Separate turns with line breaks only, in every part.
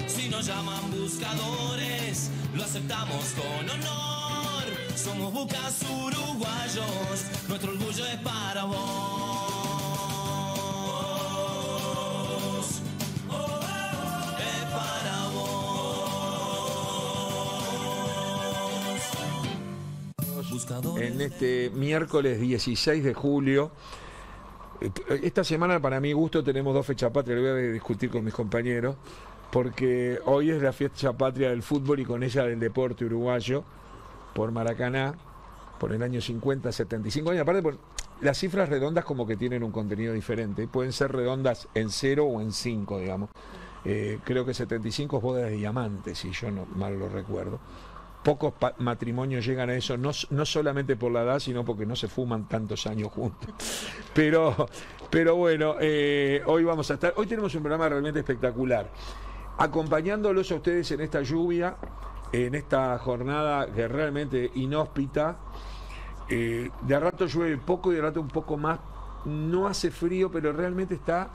Si nos llaman buscadores, lo aceptamos con honor. Somos bucas uruguayos, nuestro orgullo es para vos. Es para vos. Buscadores.
En este miércoles 16 de julio, esta semana para mi gusto tenemos dos fechas patrias, lo voy a discutir con mis compañeros, porque hoy es la fecha patria del fútbol y con ella del deporte uruguayo, por Maracaná, por el año 50, 75 años. Aparte, las cifras redondas como que tienen un contenido diferente, pueden ser redondas en 0 o en 5, digamos. Creo que 75 es boda de diamantes, si yo no mal lo recuerdo. Pocos matrimonios llegan a eso, no solamente por la edad, sino porque no se fuman tantos años juntos. Pero bueno, hoy tenemos un programa realmente espectacular. Acompañándolos a ustedes en esta lluvia, en esta jornada que realmente inhóspita. De a rato llueve poco y de a rato un poco más. No hace frío, pero realmente está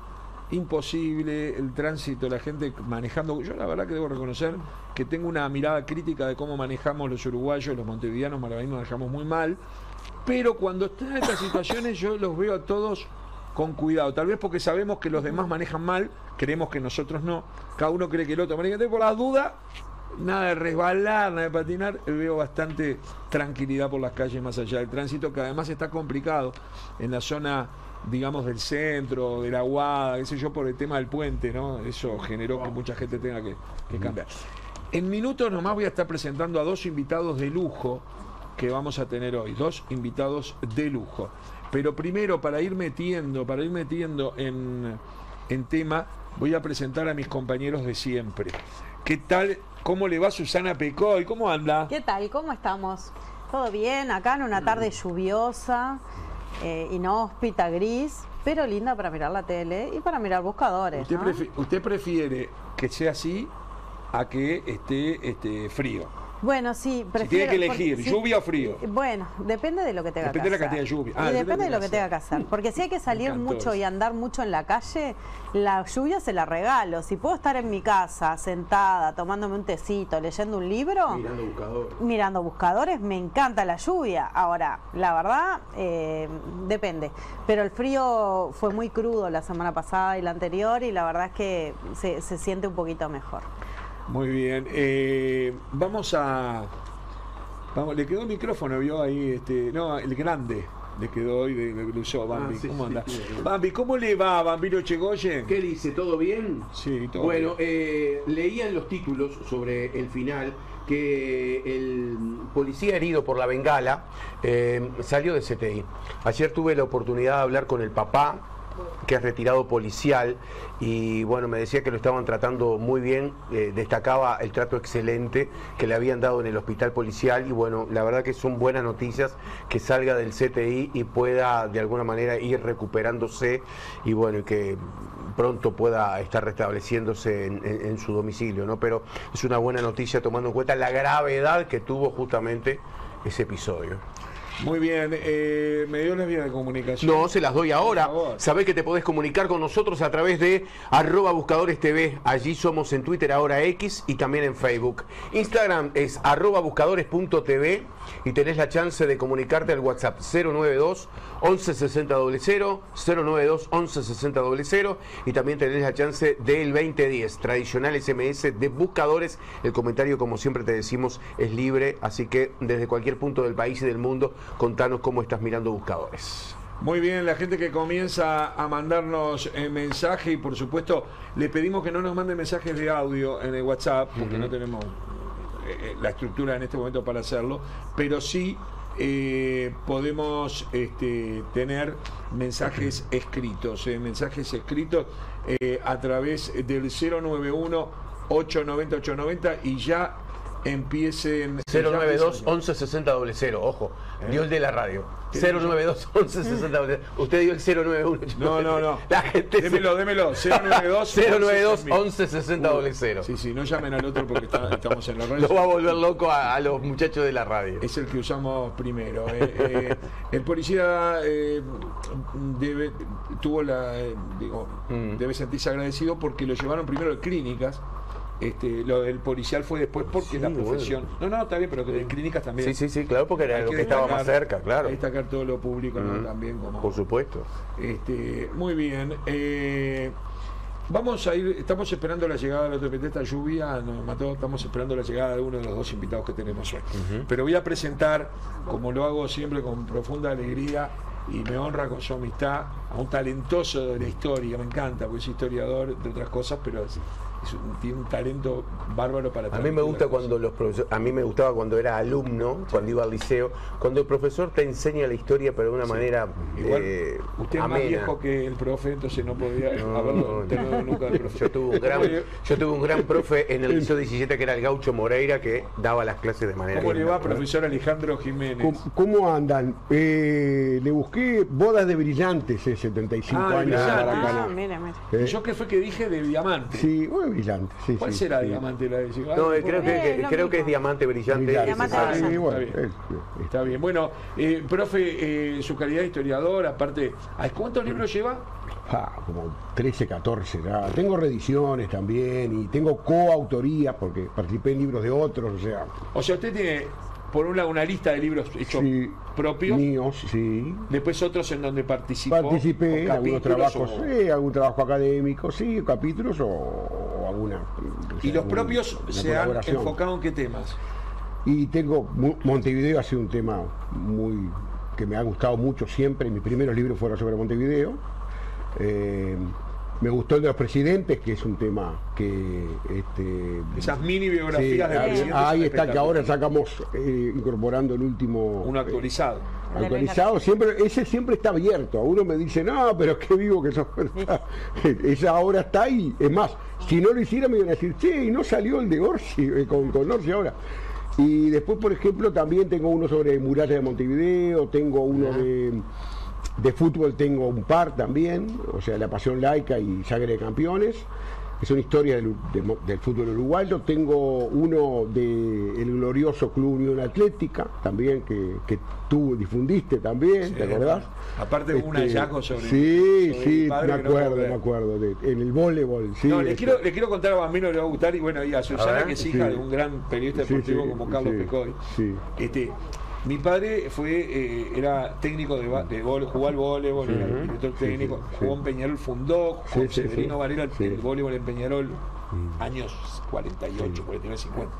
imposible el tránsito, la gente manejando. Yo la verdad que debo reconocer que tengo una mirada crítica de cómo manejamos los uruguayos, los montevideanos, malagueños, manejamos muy mal, pero cuando están en estas situaciones yo los veo a todos con cuidado, tal vez porque sabemos que los demás manejan mal, creemos que nosotros no, cada uno cree que el otro maneja. Entonces, por las dudas, nada de resbalar, nada de patinar, veo bastante tranquilidad por las calles más allá del tránsito, que además está complicado en la zona, digamos, del centro, de la Aguada, qué sé yo, por el tema del puente, ¿no? Eso generó que mucha gente tenga que cambiar. En minutos nomás voy a estar presentando a dos invitados de lujo que vamos a tener hoy, dos invitados de lujo. Pero primero, para ir metiendo en tema, voy a presentar a mis compañeros de siempre. ¿Qué tal? ¿Cómo le va Susana Pecoy? ¿Cómo anda?
¿Qué tal? ¿Cómo estamos? ¿Todo bien? Acá en una tarde lluviosa, inhóspita, gris, pero linda para mirar la tele y para mirar buscadores, ¿no?
¿Usted prefiere que sea así a que esté frío?
Bueno, sí, prefiero...
Si tiene que elegir, porque, ¿lluvia o frío?
Bueno, depende de lo que tenga que hacer.
Depende de la cantidad de lluvia.
Y depende de lo que tenga que hacer. Porque si hay que salir mucho y andar mucho en la calle, la lluvia se la regalo. Si puedo estar en mi casa, sentada, tomándome un tecito, leyendo un libro... Mirando buscadores, me encanta la lluvia. Ahora, la verdad, depende. Pero el frío fue muy crudo la semana pasada y la anterior, y la verdad es que se siente un poquito mejor.
Muy bien, vamos, le quedó el micrófono, vio ahí, no, el grande le quedó hoy, lo usó Bambi.
Sí,
¿Cómo anda?
Sí.
Bambi, ¿cómo le va, Bambino Chegoyen?
¿Qué dice? ¿Todo bien?
Sí, todo
bueno,
bien.
Leía en los títulos sobre el final que el policía herido por la bengala salió de CTI. Ayer tuve la oportunidad de hablar con el papá, que es retirado policial, y bueno, me decía que lo estaban tratando muy bien, destacaba el trato excelente que le habían dado en el hospital policial, y bueno, la verdad que son buenas noticias que salga del CTI y pueda de alguna manera ir recuperándose, y bueno, que pronto pueda estar restableciéndose en su domicilio, ¿no? Pero es una buena noticia tomando en cuenta la gravedad que tuvo justamente ese episodio.
Muy bien, ¿me dio las vías de comunicación?
No, se las doy ahora. Sabés que te podés comunicar con nosotros a través de @buscadorestv. Allí somos en Twitter, ahora X, y también en Facebook. Instagram es @buscadores.tv y tenés la chance de comunicarte al WhatsApp 092 11 60 00, 092 11 60 00, y también tenés la chance del 2010, tradicional SMS de Buscadores. El comentario, como siempre te decimos, es libre, así que desde cualquier punto del país y del mundo, contanos cómo estás mirando Buscadores.
Muy bien, la gente que comienza a mandarnos mensaje, y por supuesto le pedimos que no nos manden mensajes de audio en el WhatsApp, porque no tenemos la estructura en este momento para hacerlo, pero sí podemos tener mensajes escritos, a través del 091 890 890, y ya empiecen
092 11 60 00, ojo, Dio el de la radio. 092 11 60 00. Usted dio el 091.
No.
La gente
Démelo.
092 11 60 00.
Sí, no llamen al otro porque estamos en la radio.
Lo va a volver loco a los muchachos de la radio.
Es el que usamos primero. El policía debe sentirse agradecido porque lo llevaron primero de clínicas. Lo del policial fue después porque la profesión. Bueno. No, está bien, pero que en clínicas también.
Sí, claro, porque era lo que estaba más cerca, claro.
Destacar todo lo público, ¿no? También como.
Por supuesto.
Muy bien. Vamos a ir, estamos esperando la llegada de esta lluvia, nos mató, estamos esperando la llegada de uno de los dos invitados que tenemos hoy. Pero voy a presentar, como lo hago siempre con profunda alegría y me honra con su amistad, a un talentoso de la historia, me encanta, porque es historiador de otras cosas, pero tiene un talento bárbaro para
a mí me gusta cuando los profesores, a mí me gustaba cuando era alumno, cuando iba al liceo, cuando el profesor te enseña la historia pero de una manera
igual, usted es más viejo que el profe, entonces no podía haberlo tenido nunca el profe.
Yo tuve un gran profe en el liceo 17 que era el Gaucho Moreira, que daba las clases de manera
¿Cómo le va, profesor Alejandro Jiménez?
¿Cómo andan? Le busqué Bodas de Brillantes, 75 años de Maracaná.
Mira.
¿Yo qué fue que dije de diamante?
Sí, bueno, brillante. Sí,
¿Cuál será diamante la de
No, creo que es diamante brillante.
Está bien. Bueno, profe, su calidad de historiador, aparte, ¿cuántos libros lleva?
Como 13, 14 ya. Tengo reediciones también y tengo coautoría porque participé en libros de otros,
O sea, usted tiene, por un lado, una lista de libros hechos propios.
Míos, sí.
Después otros en donde
participé, algunos trabajos, algún trabajo académico, capítulos o alguna.
¿Y los propios se han enfocado en qué temas?
Y tengo Montevideo, ha sido un tema que me ha gustado mucho siempre. Mis primeros libros fueron sobre Montevideo. Me gustó el de los presidentes, que es un tema que...
esas mini biografías de presidentes.
Ahí está, que ahora sacamos incorporando el último...
Uno actualizado.
Ese siempre está abierto. A uno me dice, no, pero qué vivo que sos. Esa ahora está ahí. Es más, si no lo hiciera me iban a decir, y no salió el de Orsi, con Orsi ahora. Y después, por ejemplo, también tengo uno sobre murallas de Montevideo, tengo uno de fútbol, tengo un par también, o sea, La Pasión Laica y Sangre de Campeones, que son historias del fútbol uruguayo. Tengo uno del glorioso Club Unión Atlética, también, que tú difundiste también, ¿te acordás?
Aparte un hallazgo sobre
me acuerdo, en el voleibol. Sí,
no, le quiero contar a Bambino, le va a gustar, y bueno, y a Susana, que es hija de un gran periodista deportivo como Carlos Pecoy. Mi padre era técnico de voleibol, jugó al voleibol, era director técnico, jugó en Peñarol, fundó con Severino Varela el voleibol en Peñarol, años 48, 49, 50.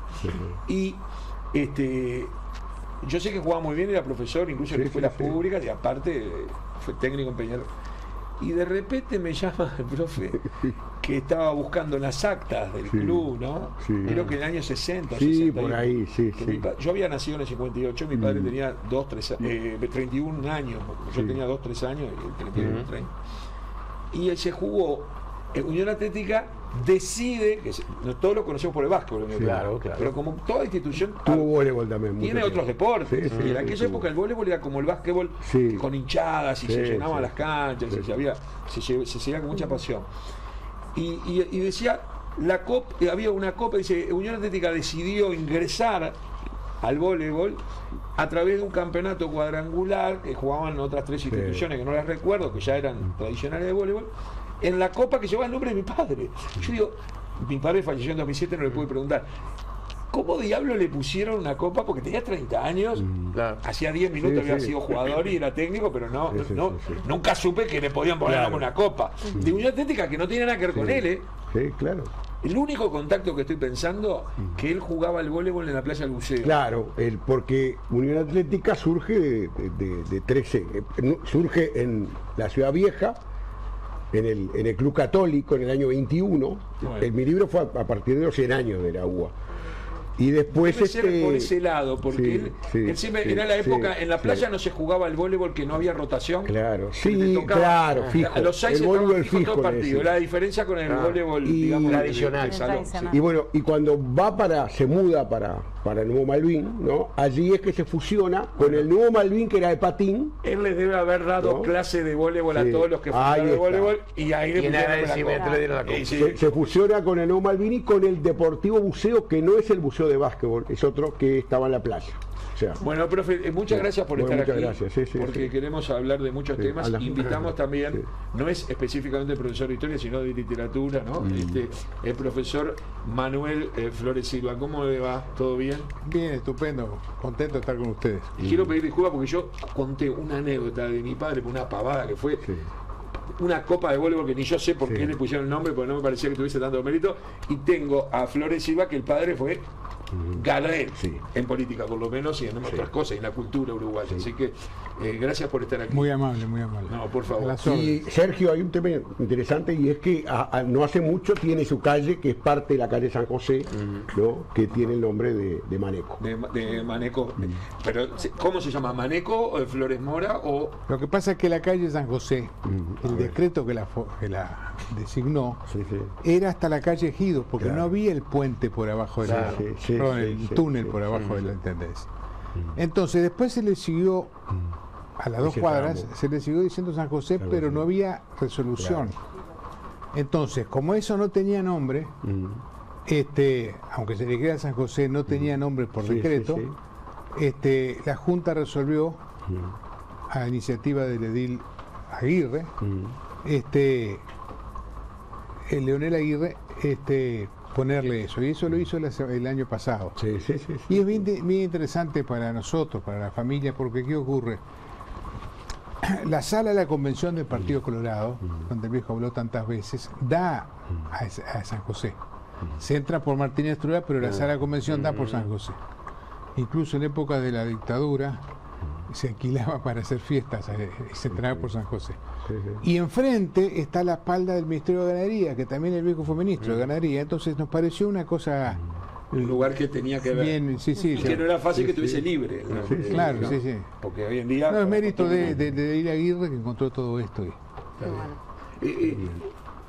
Y yo sé que jugaba muy bien, era profesor, incluso en escuelas públicas, y aparte fue técnico en Peñarol. Y de repente me llama el profe que estaba buscando las actas del club, ¿no? Creo que en el año 60, 60.
Por ahí,
yo había nacido en el 58, mi padre tenía 31 años, yo tenía 2, 3 años, y él tenía 30. Y él se jugó, Unión Atlética decide, todos lo conocemos por el básquetbol,
claro.
Pero como toda institución
tuvo voleibol también,
tiene otros deportes, y en aquella época el voleibol era como el básquetbol, con hinchadas y se llenaban las canchas, se seguía con mucha pasión. Y decía, había una copa, dice, Unión Atlética decidió ingresar al voleibol a través de un campeonato cuadrangular que jugaban otras 3 instituciones que no las recuerdo, que ya eran tradicionales de voleibol, en la copa que llevaba el nombre de mi padre. Yo digo, mi padre falleció en 2007, no le pude preguntar, ¿cómo diablo le pusieron una copa? Porque tenía 30 años, hacía 10 minutos había sido jugador y era técnico, pero nunca supe que le podían poner una copa. De Unión Atlética, que no tiene nada que ver con él,
Sí, claro.
El único contacto que estoy pensando, que él jugaba al voleibol en la playa del Buceo.
Claro, porque Unión Atlética surge de 13, surge en la Ciudad Vieja, en el Club Católico en el año 21. Mi libro fue a partir de los 100 años de la UBA. Y después
debe ser por ese lado, porque él siempre era la época, en la playa no se jugaba el voleibol, que no había rotación.
Claro,
claro,
fijo.
A los 6
el voleibol fijo
todo partido. La diferencia con el voleibol, digamos,
tradicional.
Y bueno, y cuando se muda para el Nuevo Malvin, ¿no? Allí es que se fusiona con el Nuevo Malvin, que era de patín.
Él les debe haber dado clase de voleibol a todos los que fundaron el voleibol, y ahí le dieron la copa.
Se fusiona con el Nuevo Malvin y con el Deportivo Buceo, que no es el buceo de básquetbol, es otro que estaba en la playa. O sea,
bueno, profe, muchas gracias por estar aquí,
gracias.
porque queremos hablar de muchos temas. Invitamos también, no es específicamente el profesor de historia, sino de literatura, ¿no? El profesor Manuel Flores Silva. ¿Cómo le va? ¿Todo bien?
Bien, estupendo, contento de estar con ustedes.
Quiero pedir disculpas porque yo conté una anécdota de mi padre, una pavada que fue una copa de voleibol que ni yo sé por qué le pusieron el nombre, porque no me parecía que tuviese tanto mérito, y tengo a Flores Silva, que el padre fue Gardel, en política por lo menos, y en otras cosas, en la cultura uruguaya. Así que gracias por estar aquí.
Muy amable, muy amable.
No, por favor.
Y Sergio, hay un tema interesante, y es que no hace mucho tiene su calle, que es parte de la calle San José, ¿no? Que tiene el nombre de Maneco.
De Maneco. Pero, ¿cómo se llama? ¿Maneco o de Flores Mora? O...
Lo que pasa es que la calle San José, el decreto que la designó, era hasta la calle Ejido, porque no había el puente por abajo de el túnel por abajo de la intendencia. Entonces después se le siguió a las 2 cuadras, se le siguió diciendo San José, pero no había resolución. Entonces, como eso no tenía nombre, aunque se le queda San José, no tenía nombre por decreto, la Junta resolvió, a iniciativa del edil Aguirre, el Leonel Aguirre, ponerle eso, y eso lo hizo el año pasado. Y es bien interesante para nosotros, para la familia, porque ¿qué ocurre? La sala de la convención del Partido Colorado, donde el viejo habló tantas veces, da a San José. Se entra por Martínez Trula, pero la sala de convención da por San José. Incluso en época de la dictadura se alquilaba para hacer fiestas y se entraba por San José. Y enfrente está la espalda del Ministerio de Ganadería, que también el viejo fue ministro de Ganadería. Entonces nos pareció una cosa...
Un lugar que tenía que ver.
Bien, y
que no era fácil que estuviese libre.
Claro,
¿no? Porque hoy en día...
No, es mérito de Ir Aguirre que encontró todo esto.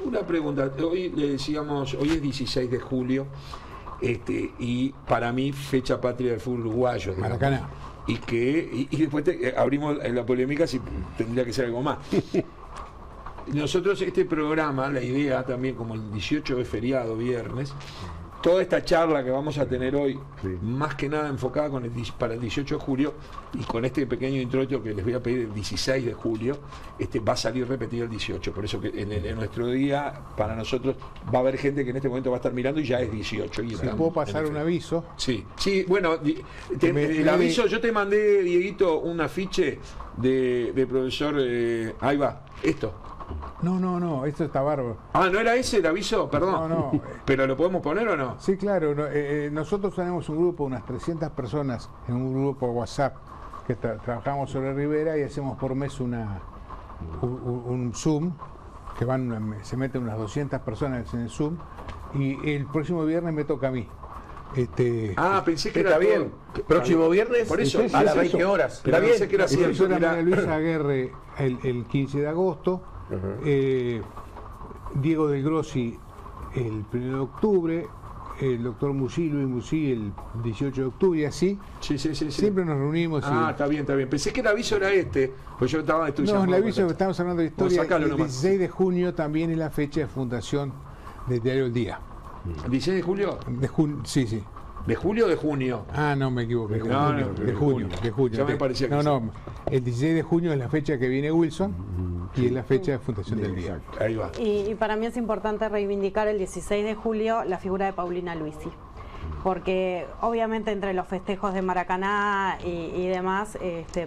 Una pregunta. Hoy le decíamos, hoy es 16 de julio, y para mí fecha patria del fútbol uruguayo. Digamos.
Maracaná.
Y después abrimos la polémica si tendría que ser algo más. Nosotros este programa, la idea también, como el 18 de feriado, viernes, toda esta charla que vamos a tener hoy, más que nada enfocada para el 18 de julio, y con este pequeño introito que les voy a pedir el 16 de julio, va a salir repetido el 18. Por eso que en nuestro día, para nosotros, va a haber gente que en este momento va a estar mirando y ya es 18. Y
¿puedo pasar un aviso?
Sí, bueno, el aviso, yo te mandé, Dieguito, un afiche de profesor, ahí va, esto.
No, esto está bárbaro.
Ah, ¿no era ese el aviso? Perdón.
No.
¿Pero lo podemos poner o no?
Sí, claro. Nosotros tenemos un grupo, unas 300 personas, en un grupo WhatsApp, que trabajamos sobre Rivera y hacemos por mes un Zoom, que se meten unas 200 personas en el Zoom, y el próximo viernes me toca a mí.
Pensé que era
bien. Próximo viernes,
por eso,
a las 20 horas.
Está bien. Pensé que era cierto.
María Luisa Aguirre el 15 de agosto, Diego del Grossi el 1 de octubre, el doctor Luis Musí el 18 de octubre, y así.
Sí.
Siempre nos reunimos.
Está bien. Pensé que el aviso era pues yo estaba
estudiando. No, el aviso que estamos hablando de historia, el 16 de junio también es la fecha de fundación del diario El Día.
¿El 16 de julio?
Sí.
¿De julio o de junio?
No, me equivoqué. De junio.
Ya me parecía que
el 16 de junio es la fecha que viene Wilson y es la fecha de fundación del día.
Ahí va.
Y para mí es importante reivindicar el 16 de julio la figura de Paulina Luisi, porque obviamente entre los festejos de Maracaná y demás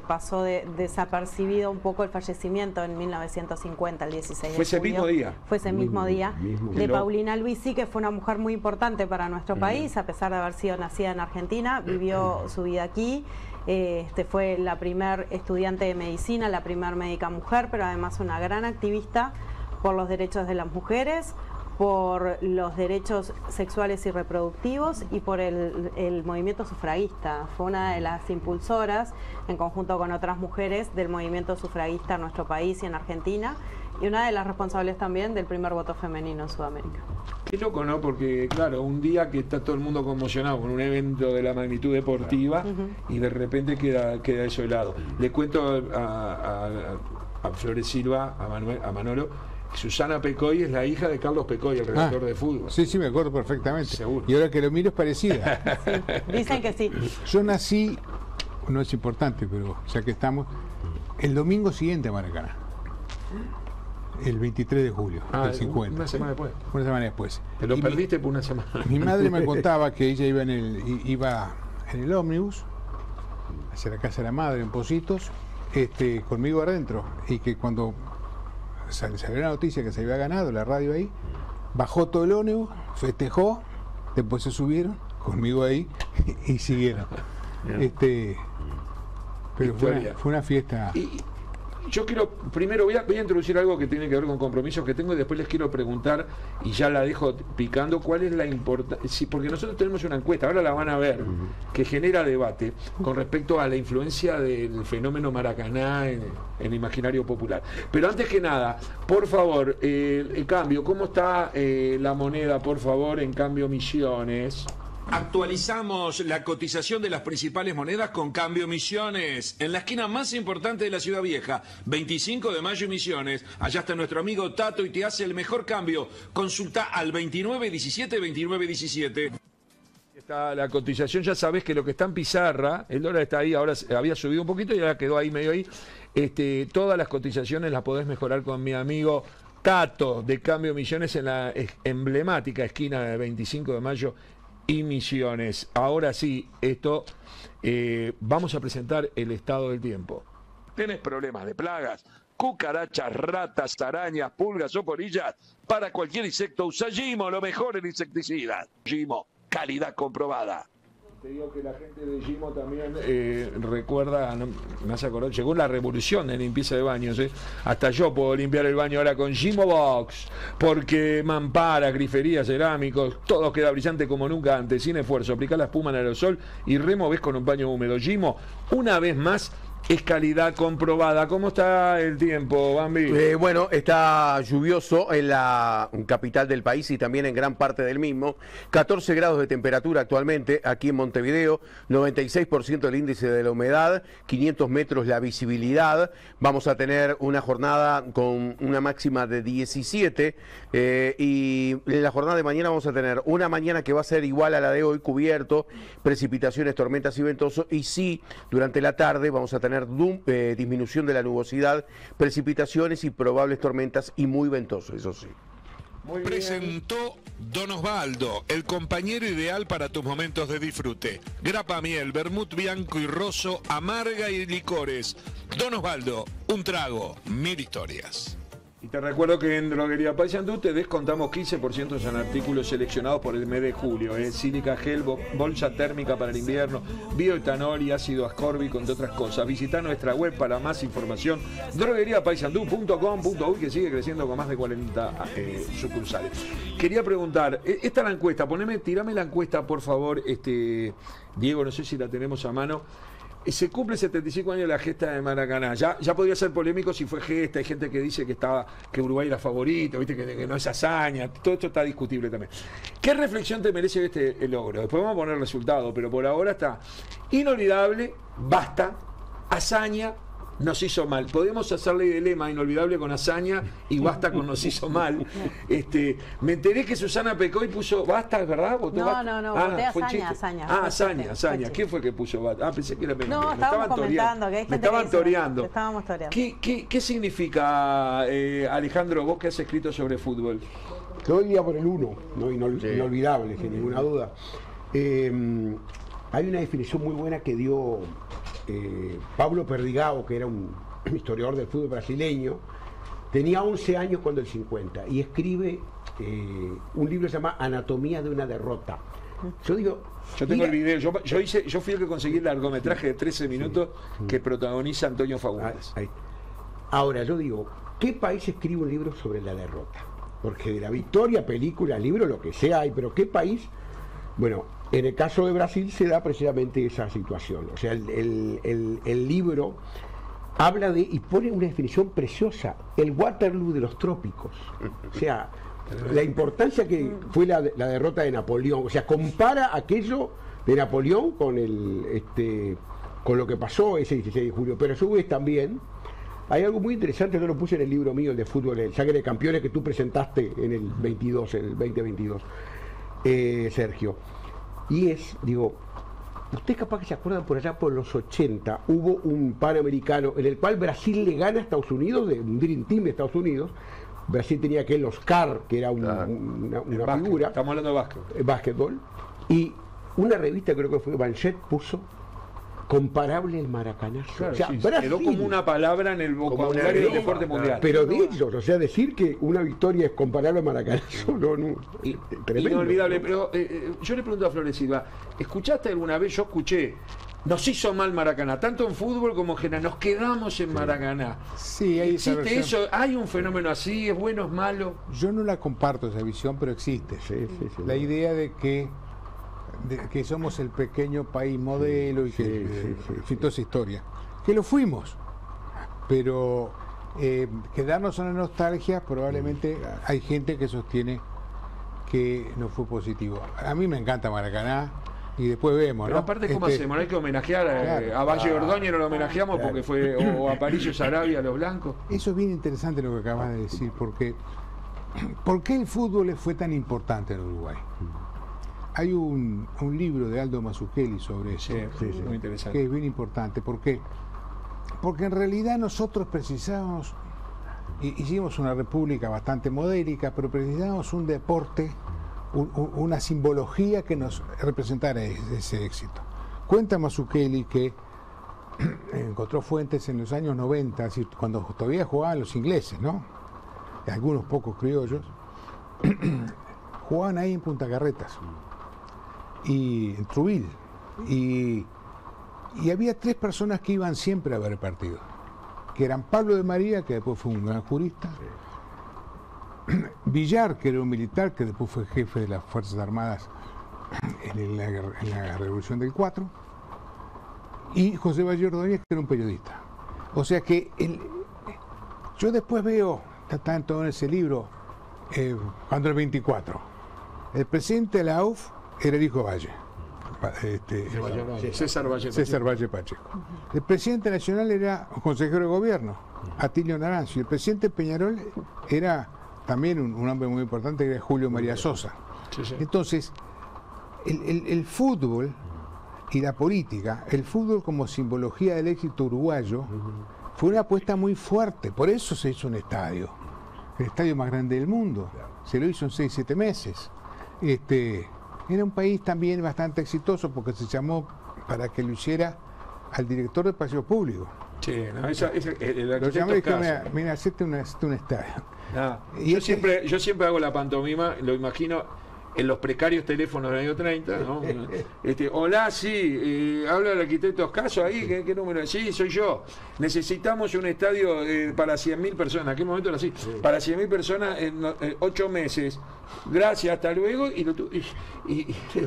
pasó desapercibido un poco el fallecimiento en 1950, el 16 de julio.
¿Fue ese mismo día?
Fue ese mismo día de Paulina Luisi, que fue una mujer muy importante para nuestro país, a pesar de haber sido nacida en Argentina, vivió su vida aquí. Fue la primer estudiante de medicina, la primer médica mujer, pero además una gran activista por los derechos de las mujeres, por los derechos sexuales y reproductivos y por el movimiento sufragista. Fue una de las impulsoras, en conjunto con otras mujeres, del movimiento sufragista en nuestro país y en Argentina, y una de las responsables también del primer voto femenino en Sudamérica.
Qué loco, ¿no? Porque, claro, un día que está todo el mundo conmocionado con un evento de la magnitud deportiva, y de repente queda eso de lado. Le cuento a Flores Silva, a Manolo, Susana Pecoy es la hija de Carlos Pecoy, el redactor de fútbol.
Sí, sí, me acuerdo perfectamente.
Seguro.
Y ahora que lo miro es parecida.
Sí, dicen que sí.
Yo nací, no es importante, pero ya que estamos, el domingo siguiente a Maracaná. El 23 de julio del 50.
Una semana después.
Una semana después.
Te lo perdiste por una semana.
Mi madre me contaba que ella iba en el ómnibus hacia la casa de la madre en Positos, conmigo adentro, y que cuando salió la noticia que se había ganado, la radio ahí, bajó todo el ómnibus, festejó, después se subieron conmigo ahí y siguieron. Pero fue una fiesta.
Yo quiero, primero voy a introducir algo que tiene que ver con compromisos que tengo, y después les quiero preguntar, y ya la dejo picando, cuál es la importancia, porque nosotros tenemos una encuesta, ahora la van a ver, que genera debate con respecto a la influencia del fenómeno Maracaná en el imaginario popular. Pero antes que nada, por favor, el cambio, ¿cómo está la moneda, por favor, en Cambio Misiones? Actualizamos la cotización de las principales monedas con Cambio Misiones. En la esquina más importante de la Ciudad Vieja, 25 de mayo y Misiones. Allá está nuestro amigo Tato y te hace el mejor cambio. Consulta al 2917-2917. Está la cotización, ya sabes que lo que está en pizarra, el dólar está ahí, ahora había subido un poquito y ahora quedó ahí medio ahí. Todas las cotizaciones las podés mejorar con mi amigo Tato de Cambio Misiones en la emblemática esquina de 25 de mayo y Misiones. Ahora sí, vamos a presentar el estado del tiempo. ¿Tenés problemas de plagas? Cucarachas, ratas, arañas, pulgas o polillas. Para cualquier insecto usa Gimo, lo mejor en insecticidas. Gimo, calidad comprobada. Te digo que la gente de Gimo también recuerda, me hace acordar, llegó la revolución en limpieza de baños. Hasta yo puedo limpiar el baño ahora con Gimo Box, porque mamparas, griferías, cerámicos, todo queda brillante como nunca antes, sin esfuerzo. Aplicá la espuma en aerosol y removés con un paño húmedo. Gimo, una vez más, es calidad comprobada. ¿Cómo está el tiempo, Bambi?
Bueno, está lluvioso en la capital del país y también en gran parte del mismo. 14 grados de temperatura actualmente aquí en Montevideo, 96% el índice de la humedad, 500 metros la visibilidad. Vamos a tener una jornada con una máxima de 17 y en la jornada de mañana vamos a tener una mañana que va a ser igual a la de hoy, cubierto, precipitaciones, tormentas y ventoso, y sí, durante la tarde vamos a tener disminución de la nubosidad, precipitaciones y probables tormentas y muy ventoso, eso sí.
Presentó Don Osvaldo, el compañero ideal para tus momentos de disfrute. Grapa miel, vermut blanco y roso, amarga y licores. Don Osvaldo, un trago, 1000 historias. Y te recuerdo que en Droguería Paysandú te descontamos 15% en artículos seleccionados por el mes de julio. Sílica gel, bolsa térmica para el invierno, bioetanol y ácido ascórbico, entre otras cosas. Visita nuestra web para más información, drogueriapaysandú.com.uy, que sigue creciendo con más de 40 sucursales. Quería preguntar, esta es la encuesta, tirame la encuesta, por favor, Diego, no sé si la tenemos a mano. Se cumple 75 años de la gesta de Maracaná. Ya podría ser polémico si fue gesta. Hay gente que dice que Uruguay era favorito, ¿viste? Que no es hazaña. Todo esto está discutible también. ¿Qué reflexión te merece el logro? Después vamos a poner el resultado, pero por ahora está inolvidable, basta, hazaña, nos hizo mal. Podemos hacerle de lema inolvidable con hazaña y basta con nos hizo mal. Me enteré que Susana Pecoy puso basta, ¿verdad? ¿Votó basta?
No, voté hazaña.
Hazaña. ¿Quién fue que puso basta? Pensé que era
me estaban comentando, que hay gente
me estaban toreando.
Te estábamos toreando.
¿Qué significa, Alejandro, vos que has escrito sobre fútbol?
Yo iría por el 1, ¿no? Inolvidable, sin ninguna duda. Hay una definición muy buena que dio Pablo Perdigao, que era un historiador del fútbol brasileño. Tenía 11 años cuando el 50 y escribe un libro que se llama Anatomía de una derrota. Yo
tengo el video, yo fui el que conseguí el largometraje de 13 minutos que protagoniza Antonio Fagundes.
Ahora, yo digo, ¿qué país escribe un libro sobre la derrota? porque de la victoria, película, libro, lo que sea hay, pero ¿qué país? Bueno, en el caso de Brasil se da precisamente esa situación. O sea, el libro habla de, y pone una definición preciosa, el Waterloo de los trópicos. O sea, la importancia que fue la derrota de Napoleón. O sea, compara aquello de Napoleón con con lo que pasó ese 16 de julio. Pero a su vez también hay algo muy interesante, yo lo puse en el libro mío, el de fútbol, el Sangre de Campeones, que tú presentaste en el 2022, Sergio. Y digo, usted capaz que se acuerdan por allá por los 80, hubo un Panamericano en el cual Brasil le gana a Estados Unidos, de un Dream Team de Estados Unidos. Brasil tenía aquel Oscar, que era una figura.
Estamos hablando de
básquetbol. Y una revista, creo que fue Banchette, puso comparable el maracanazo.
Claro,
o sea,
sí,
Brasil,
quedó como una palabra en el vocabulario del deporte mundial.
Pero de ellos, o sea, decir que una victoria es comparable al maracanazo, tremendo.
Inolvidable. Pero yo le pregunto a Flores Silva, ¿escuchaste alguna vez? Yo escuché, nos hizo mal Maracaná, tanto en fútbol como en general, nos quedamos en Maracaná.
Sí, hay esa
¿Existe
versión.
eso? ¿Hay un fenómeno así? ¿Es bueno, es malo?
Yo no la comparto esa visión, pero existe.
Sí.
La idea de que somos el pequeño país modelo y que toda esa historia, que lo fuimos, pero quedarnos en la nostalgia, probablemente hay gente que sostiene que no fue positivo. A mí me encanta Maracaná y después vemos,
Pero
¿no?
aparte, ¿cómo hacemos? No hay que homenajear a Valle Ordóñez, no lo homenajeamos porque fue, o a Aparicio Sarabia, a los blancos.
Eso es bien interesante lo que acabas de decir, porque ¿por qué el fútbol fue tan importante en Uruguay? Hay un libro de Aldo Mazzucchelli sobre eso,
muy interesante.
que es bien importante. ¿Por qué? Porque en realidad nosotros precisábamos, hicimos una república bastante modélica, pero precisábamos un deporte, una simbología que nos representara ese éxito. Cuenta Mazzucchelli que encontró fuentes en los años 90, cuando todavía jugaban los ingleses, ¿no? Algunos pocos criollos, jugaban ahí en Punta Carretas y en Trujillo, y había 3 personas que iban siempre a ver el partido, que eran Pablo de María, que después fue un gran jurista, Villar, que era un militar, que después fue jefe de las Fuerzas Armadas en la Revolución del 4, y José Valle Ordóñez, que era un periodista. O sea que yo después veo, está en todo en ese libro, cuando el 24, el presidente de la AUF era el hijo Valle,
César
Valle Pacheco. El presidente nacional era un consejero de gobierno, Atilio Naranjo, y el presidente Peñarol era también un hombre muy importante, que era Julio María Sosa. Entonces, el fútbol y la política, el fútbol como simbología del éxito uruguayo, fue una apuesta muy fuerte. Por eso se hizo un estadio, el estadio más grande del mundo. Se lo hizo en 6-7 meses. Era un país también bastante exitoso porque se llamó para que lo hiciera al director del Paseo Público.
Sí, no, el
lo llamé y dijo, mira, hacete un estadio.
No, yo siempre hago la pantomima, lo imagino en los precarios teléfonos del año 30, ¿no? Hola, sí, habla el arquitecto Oscaso ahí, ¿qué número es? Sí, soy yo. Necesitamos un estadio para 100.000 personas. ¿En aquel momento era así? Sí. Para 100.000 personas en 8 meses. Gracias, hasta luego. Y lo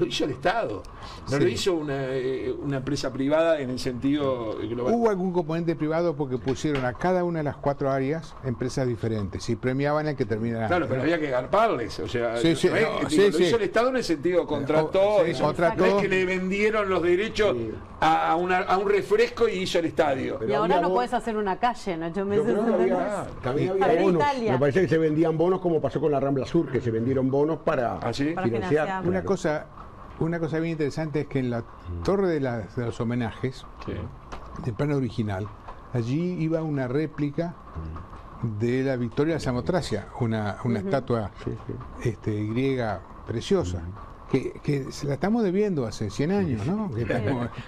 hizo el Estado. No lo hizo una empresa privada en el sentido global.
Hubo algún componente privado porque pusieron a cada una de las 4 áreas empresas diferentes y premiaban al que terminara.
Claro, pero había que garparles. O sea,
lo
hizo el Estado en el sentido, contrató. No es que le vendieron los derechos a un refresco y hizo el estadio.
Y ahora no puedes hacer una calle en 8 meses.
También había bonos. Me parece que se vendían bonos, como pasó con la Rambla Sur, que se vendieron bonos para financiar.
Una cosa bien interesante es que en la torre de los homenajes, del plano original, allí iba una réplica de la Victoria de Samotracia, una estatua griega preciosa. Que se la estamos debiendo hace 100 años, ¿no?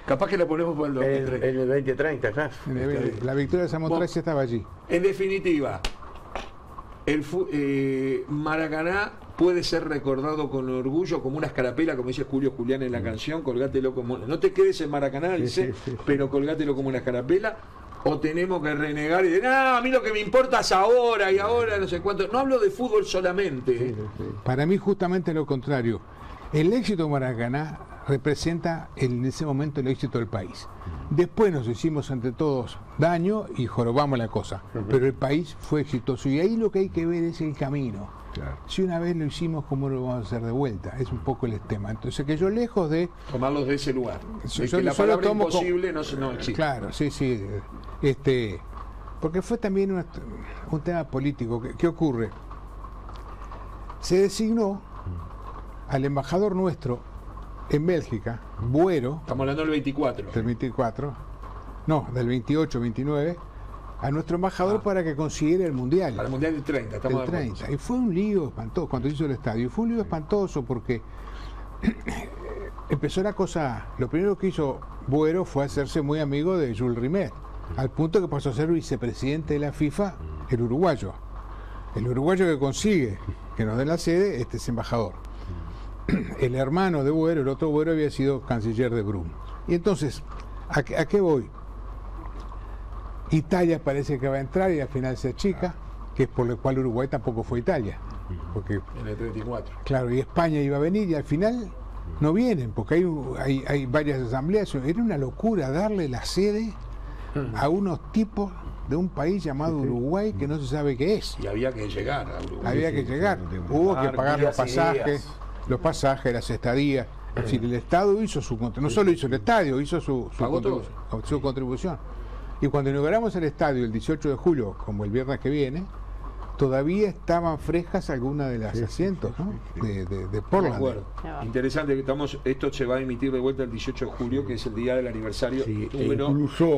Capaz que la ponemos por el 2030.
En el 2030, ya.
La Victoria de Samotracia estaba allí.
En definitiva, Maracaná puede ser recordado con orgullo como una escarapela, como dice Julio Julián en la canción, colgátelo como... No te quedes en Maracaná, dice, pero colgátelo como una escarapela, o tenemos que renegar y decir, no, a mí lo que me importa es ahora y ahora, no sé cuánto? No hablo de fútbol solamente.
Para mí justamente lo contrario. El éxito de Maracaná representa en ese momento el éxito del país. Después nos hicimos entre todos daño y jorobamos la cosa, pero el país fue exitoso y ahí lo que hay que ver es el camino. Claro. Si una vez lo hicimos, ¿cómo lo vamos a hacer de vuelta? Es un poco el tema. Entonces, que yo lejos de
tomarlos de ese lugar, de
yo
que la palabra imposible no existe.
Claro, sí. Porque fue también un tema político. ¿Qué ocurre? Se designó al embajador nuestro en Bélgica, Buero.
Estamos hablando del 24.
Del 24. No, del 28, 29. A nuestro embajador para que consiguiera el Mundial.
Para el Mundial del 30, estamos
del 30. Y fue un lío espantoso cuando hizo el estadio. Fue un lío espantoso porque empezó la cosa. Lo primero que hizo Buero fue hacerse muy amigo de Jules Rimet, al punto que pasó a ser vicepresidente de la FIFA, el uruguayo. El uruguayo que consigue que nos den la sede, este es embajador. El hermano de Buero, el otro Buero, había sido canciller de Brum. Y entonces, ¿a qué voy? Italia parece que va a entrar y al final se achica, que es por lo cual Uruguay tampoco fue Italia. Porque,
en el 34.
Claro, y España iba a venir y al final no vienen, porque hay varias asambleas. Era una locura darle la sede a unos tipos de un país llamado Uruguay que no se sabe qué es.
Y había que llegar a Uruguay.
Había que llegar. Hubo que pagar los pasajes, las estadías. Es decir, el Estado hizo su contribución. No solo hizo el estadio, hizo su contribución. Y cuando inauguramos el estadio el 18 de julio, como el viernes que viene, todavía estaban frescas algunas de las asientos, ¿no? de Portland.
De acuerdo. Interesante, esto se va a emitir de vuelta el 18 de julio, que es el día del aniversario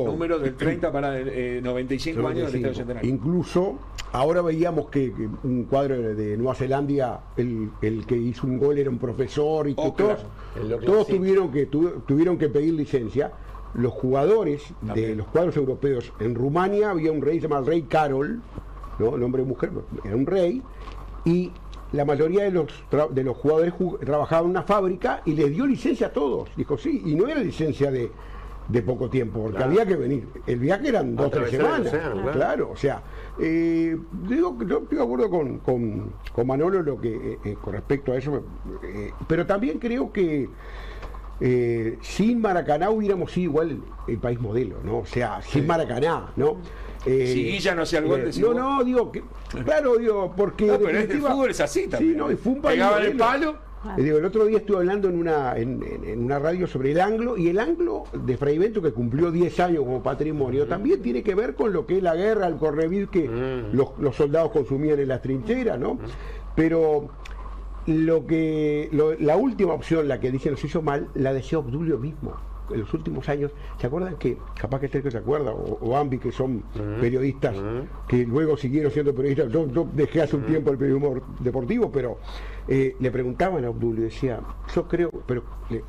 número del 30 para 95 años del Estadio Centenario.
Incluso, ahora veíamos que un cuadro de Nueva Zelanda, el que hizo un gol era un profesor y todos tuvieron que pedir licencia. Los jugadores de los cuadros europeos, en Rumania había un rey llamado Rey Carol, ¿no? Nombre de mujer, era un rey, y la mayoría de los jugadores trabajaban en una fábrica y les dio licencia a todos. Dijo sí, y no era licencia de poco tiempo, porque había que venir. El viaje eran 2 o 3 semanas. Claro, o sea, yo estoy de acuerdo con Manolo con respecto a eso, pero también creo que sin Maracaná hubiéramos sido igual el país modelo, ¿no? O sea, sin Maracaná, ¿no?
Si Guilla no hacía el gol de
porque
no, pero el fútbol es así también.
Sí, no, y fue un país
pegaba el palo.
El otro día estuve hablando en una radio sobre el Anglo, y el Anglo de Fray Bento, que cumplió 10 años como patrimonio, también tiene que ver con lo que es la guerra, el correvir que los soldados consumían en las trincheras, ¿no? Pero la última opción, la que dice nos hizo mal, la decía Obdulio mismo. En los últimos años, ¿se acuerdan que, capaz que Sergio se acuerda, o Ambi, que son periodistas, que luego siguieron siendo periodistas? Yo dejé hace un tiempo el periodismo deportivo, pero le preguntaban a Obdulio, decía, yo creo, pero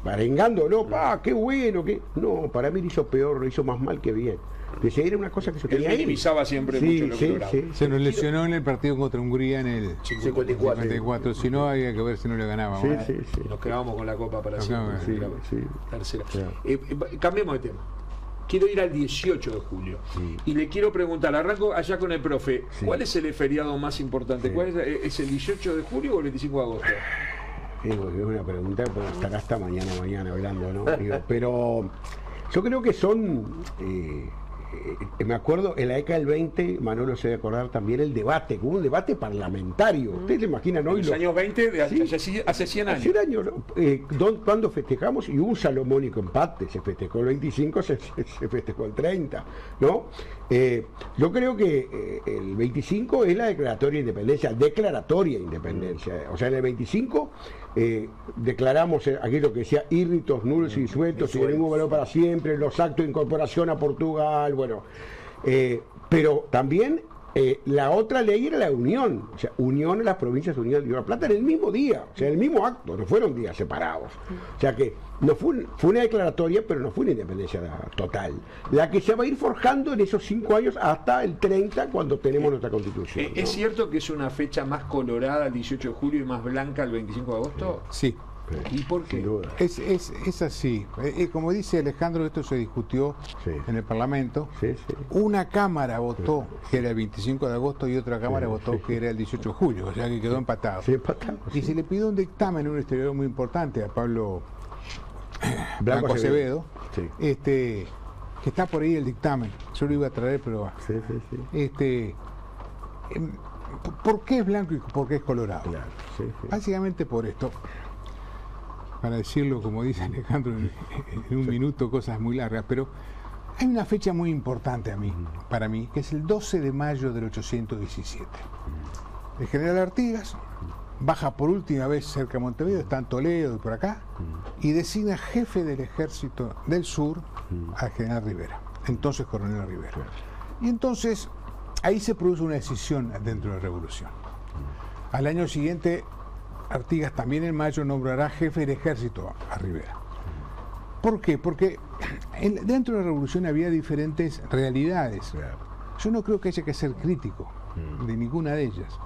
arengándolo, qué bueno, no, para mí lo hizo peor, lo hizo más mal que bien. Decía, era una cosa que se tenía.
Él minimizaba siempre mucho lo que lograba.
Se nos lesionó en el partido contra Hungría en el 54. Si no, había que ver si no le ganábamos.
Nos quedábamos con la copa para siempre. Tercera. Cambiemos de tema. Quiero ir al 18 de julio. Y le quiero preguntar, arranco allá con el profe, ¿cuál es el feriado más importante? ¿Cuál es el 18 de julio o el 25 de agosto?
Es una pregunta, pero estará hasta mañana hablando, ¿no? Pero yo creo que son... me acuerdo, en la década del 20, Manolo se debe acordar también el debate, hubo un debate parlamentario. Ustedes se imaginan hoy.
En los años 20, hace 100 años.
Hace 100 años, cuando festejamos, y hubo un salomónico empate, se festejó el 25, se festejó el 30, ¿no? Yo creo que el 25 es la declaratoria de independencia, o sea, en el 25 declaramos aquello que decía írritos, nulos y sueltos, y ningún valor para siempre, los actos de incorporación a Portugal, bueno, pero también la otra ley era la unión, o sea, unión a las provincias unidas de Río de la Plata en el mismo día, o sea, en el mismo acto, no fueron días separados. O sea que no fue una declaratoria, pero no fue una independencia total. La que se va a ir forjando en esos 5 años hasta el 30, cuando tenemos nuestra constitución, ¿no?
¿Es cierto que es una fecha más colorada el 18 de julio y más blanca el 25 de agosto?
Sí.
¿Y por qué?
Es así. Como dice Alejandro, esto se discutió en el Parlamento. Una Cámara votó que era el 25 de agosto y otra Cámara votó que era el 18 de julio, o sea que quedó empatado. Y se le pidió un dictamen, un historiador muy importante, a Pablo Blanco Acevedo, que está por ahí el dictamen. Yo lo iba a traer, pero ¿por qué es blanco y por qué es colorado? Básicamente por esto. Para decirlo, como dice Alejandro, en un minuto, cosas muy largas, pero hay una fecha muy importante para mí, que es el 12 de mayo del 817. El general Artigas baja por última vez cerca de Montevideo, está en Toledo y por acá, y designa jefe del ejército del sur al general Rivera, entonces coronel Rivera. Y entonces ahí se produce una decisión dentro de la revolución. Al año siguiente, Artigas también en mayo nombrará jefe del ejército a Rivera. ¿Por qué? Porque dentro de la revolución había diferentes realidades. Yo no creo que haya que ser crítico de ninguna de ellas.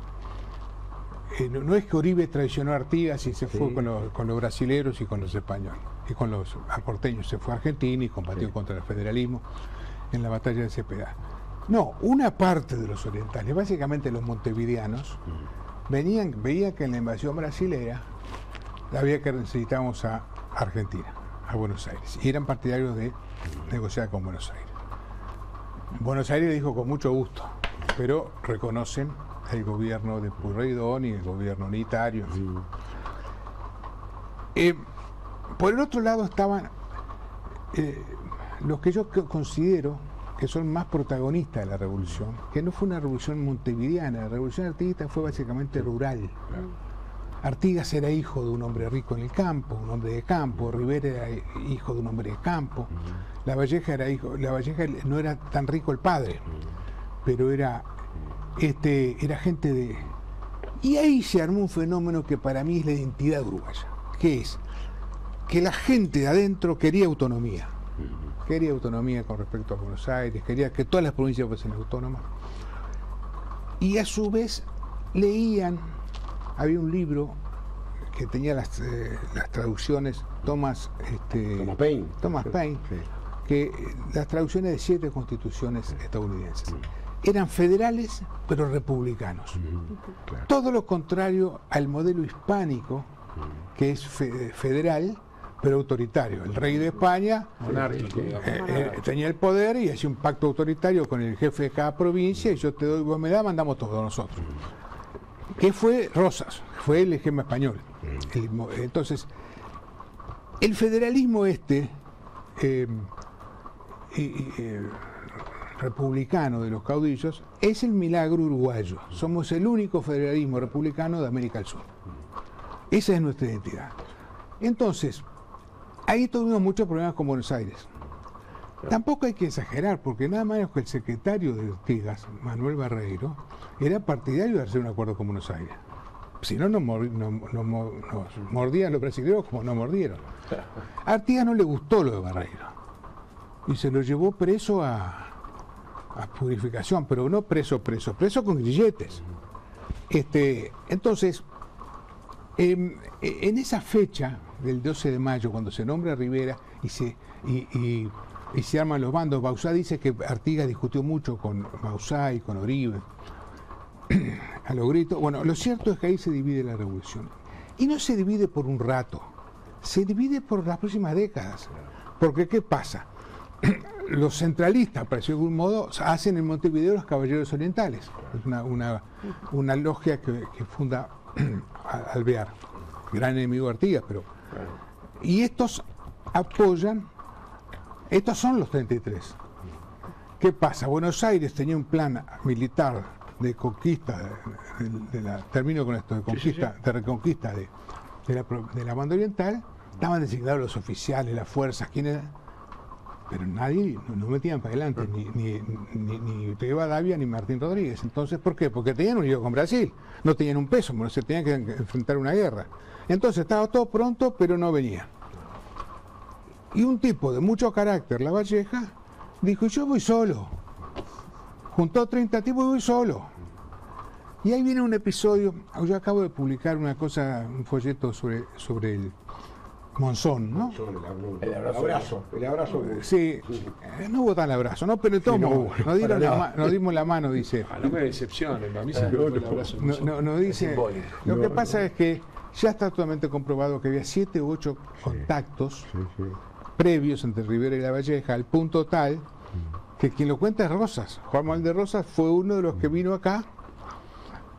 No es que Oribe traicionó a Artigas y se fue con los brasileros y con los españoles y con los porteños. Se fue a Argentina y combatió contra el federalismo en la batalla de Cepeda. No, una parte de los orientales, básicamente los montevideanos, veían que en la invasión brasilera había que necesitábamos a Argentina, a Buenos Aires, y eran partidarios de negociar con Buenos Aires. Buenos Aires dijo con mucho gusto, pero reconocen el gobierno de Pueyrredón y el gobierno unitario. Por el otro lado estaban los que yo considero que son más protagonistas de la revolución, que no fue una revolución montevideana, la revolución artiguista fue básicamente rural. Artigas era hijo de un hombre rico en el campo, un hombre de campo, Rivera era hijo de un hombre de campo, Lavalleja no era tan rico el padre, pero era gente de... Y ahí se armó un fenómeno que para mí es la identidad uruguaya, que es que la gente de adentro quería autonomía. Quería autonomía con respecto a Buenos Aires, quería que todas las provincias fuesen autónomas. Y a su vez leían, había un libro que tenía las traducciones, Thomas Paine, que las traducciones de 7 constituciones estadounidenses. Eran federales, pero republicanos. Todo lo contrario al modelo hispánico, que es federal, pero autoritario. El rey de España tenía el poder y hacía un pacto autoritario con el jefe de cada provincia, y yo te doy, vos me das, mandamos todos nosotros. Que fue Rosas, fue el esquema español. Entonces, el federalismo republicano de los caudillos es el milagro uruguayo. Somos el único federalismo republicano de América del Sur. Esa es nuestra identidad. Entonces, ahí tuvimos muchos problemas con Buenos Aires. Tampoco hay que exagerar, porque nada más que el secretario de Artigas, Manuel Barreiro, era partidario de hacer un acuerdo con Buenos Aires. Si no, nos mordían los brasileños como nos mordieron. A Artigas no le gustó lo de Barreiro y se lo llevó preso a Purificación, pero no preso con grilletes. Entonces, en esa fecha del 12 de mayo, cuando se nombra a Rivera y se arman los bandos, Bauzá dice que Artigas discutió mucho con Bauzá y con Oribe a los gritos. Bueno, lo cierto es que ahí se divide la revolución. Y no se divide por un rato, se divide por las próximas décadas. Porque, ¿qué pasa? Los centralistas, por decirlo de algún modo, hacen en Montevideo los Caballeros Orientales. Es una logia que funda Alvear, gran enemigo de Artigas, pero... Y estos apoyan, estos son los 33. ¿Qué pasa? Buenos Aires tenía un plan militar de conquista, termino con esto, de conquista, de reconquista de la banda oriental. Estaban designados los oficiales, las fuerzas, ¿quiénes? Pero nadie, no metían para adelante, ni Rivadavia ni Martín Rodríguez. Entonces, ¿por qué? Porque tenían un lío con Brasil, no tenían un peso, no se tenían que enfrentar una guerra. Entonces estaba todo pronto, pero no venía. Y un tipo de mucho carácter, Lavalleja, dijo: yo voy solo. Juntó 30 tipos y voy solo. Y ahí viene un episodio, yo acabo de publicar una cosa, un folleto sobre el Monzón, ¿no?
El abrazo.
Sí, no hubo tal abrazo, ¿no? Pero de todo modo, nos dimos la mano, dice.
No me decepcionen, a mí se me fue el abrazo.
No dice. Lo que pasa es que ya está totalmente comprobado que había 7 u 8 contactos previos entre Rivera y Lavalleja, al punto tal que quien lo cuenta es Rosas. Juan Manuel de Rosas fue uno de los que vino acá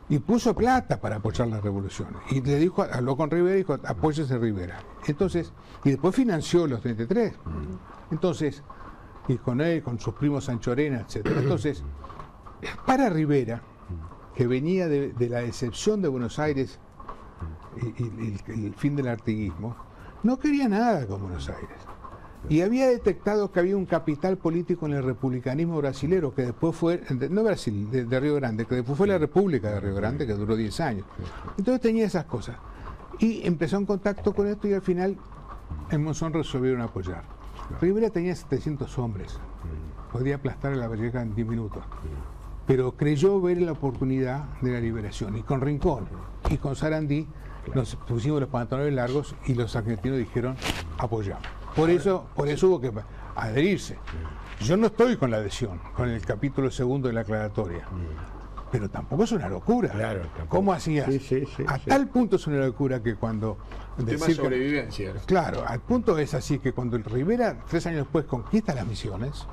y puso plata para apoyar la revolución. Y le dijo, habló con Rivera y dijo, apóyese Rivera. Entonces, y después financió los 33. Entonces, y con él, con sus primos Sancho Arena, etcétera. Entonces, para Rivera, que venía de la decepción de Buenos Aires y el fin del artiguismo, no quería nada con Buenos Aires. Y había detectado que había un capital político en el republicanismo brasilero, que después fue, no Brasil, de Río Grande, que después fue la República de Río Grande, que duró 10 años. Entonces tenía esas cosas. Y empezó en contacto con esto y al final en Monzón resolvieron apoyar. Rivera tenía 700 hombres, podía aplastar a Lavalleja en 10 minutos, pero creyó ver la oportunidad de la liberación. Y con Rincón y con Sarandí nos pusimos los pantalones largos y los argentinos dijeron apoyamos. Por eso hubo que adherirse. Yo no estoy con la adhesión, con el capítulo 2 de la aclaratoria, pero tampoco es una locura. Claro, ¿cómo hacías? A tal punto es una locura que cuando...
Tema de sobrevivencia.
Claro, al punto es así que cuando el Rivera, 3 años después, conquista las Misiones,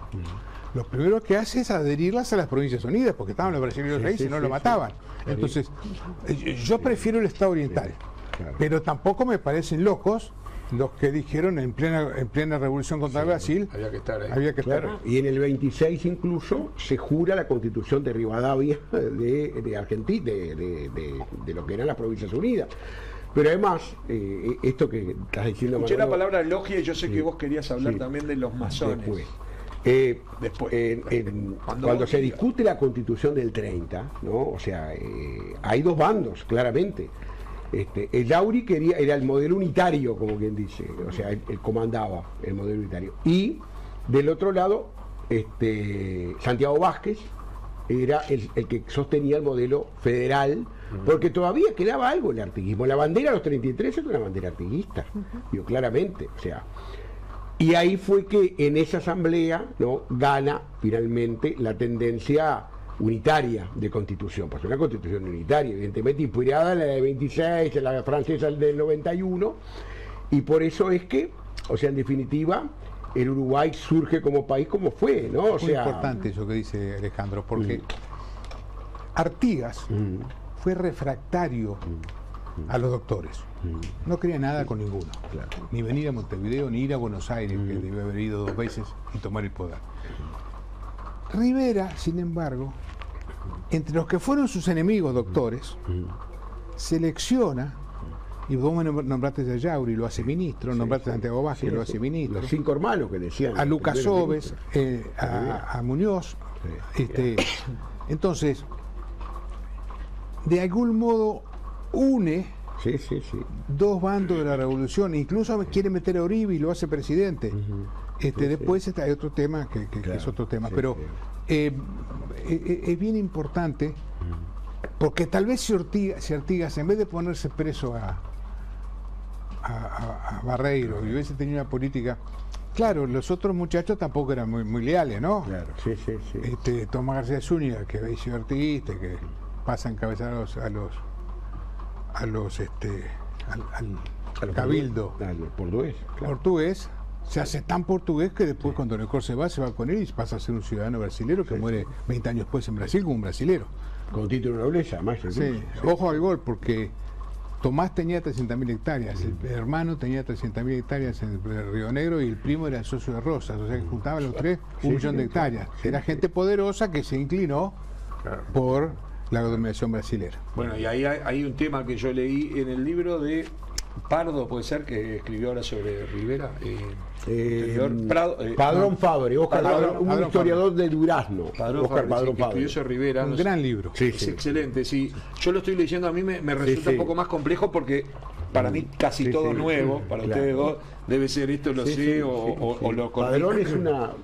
lo primero que hace es adherirlas a las Provincias Unidas, porque estaban los brasileños ahí, si no lo mataban. Entonces, yo prefiero el Estado Oriental, pero tampoco me parecen locos los que dijeron en plena revolución contra Brasil
había que estar ahí.
Había que estar ahí.
Y en el 26 incluso se jura la constitución de Rivadavia de Argentina, de lo que eran las Provincias Unidas. Pero además, esto que estás diciendo...
Escuché la palabra logia y yo sé que vos querías hablar también de los masones.
Cuando se discute la constitución del 30, ¿no? O sea, hay dos bandos, claramente. El Lauri era el modelo unitario, como quien dice, o sea, él comandaba el modelo unitario. Y del otro lado, Santiago Vázquez era el que sostenía el modelo federal, porque todavía quedaba algo en el artiguismo. La bandera de los 33 es una bandera artiguista, digo, claramente, o sea. Y ahí fue que en esa asamblea, ¿no?, gana finalmente la tendencia unitaria de constitución, pues una constitución unitaria, evidentemente inspirada en la de 26, en la francesa del 91, y por eso es que, o sea, en definitiva, el Uruguay surge como país como fue, ¿no?
Es muy importante eso que dice Alejandro, porque Artigas fue refractario a los doctores. No quería nada con ninguno, ni venir a Montevideo, ni ir a Buenos Aires, que debió haber ido 2 veces y tomar el poder. Rivera, sin embargo, entre los que fueron sus enemigos doctores, selecciona, y vos me nombraste a Yauri, lo hace ministro, nombraste a Santiago Vázquez, lo hace ministro.
Los 5 hermanos que decían.
A Lucas Oves, a Muñoz. Entonces, de algún modo une dos bandos de la revolución, incluso quiere meter a Uribe y lo hace presidente. Después hay otro tema que es otro tema, pero es bien importante porque tal vez si Artigas, en vez de ponerse preso a Barreiro y hubiese tenido una política, claro, los otros muchachos tampoco eran muy leales, ¿no? Claro, Tomás García Zúñiga, que había sido artiguista, que pasa a encabezar al cabildo portugués, se hace tan portugués que después cuando Necor se va con él y pasa a ser un ciudadano brasilero que muere 20 años después en Brasil como un brasilero.
Con título de nobleza, además.
Ojo al gol, porque Tomás tenía 300.000 hectáreas, el hermano tenía 300.000 hectáreas en el Río Negro y el primo era el socio de Rosas, o sea que juntaban los tres 1 millón de hectáreas. Era gente poderosa que se inclinó por la dominación brasilera.
Bueno, y ahí hay un tema que yo leí en el libro de Pardo, puede ser, que escribió ahora sobre Rivera.
Padrón Fabre, Óscar Padrón, un historiador de Durazno.
Óscar Padrón Fabre. Escribió sobre Rivera.
Un gran libro.
Es excelente, sí. Yo lo estoy leyendo, a mí me resulta un poco más complejo porque para mí casi todo nuevo, para
claro.
ustedes dos debe ser esto, lo sé, o lo
Padrón es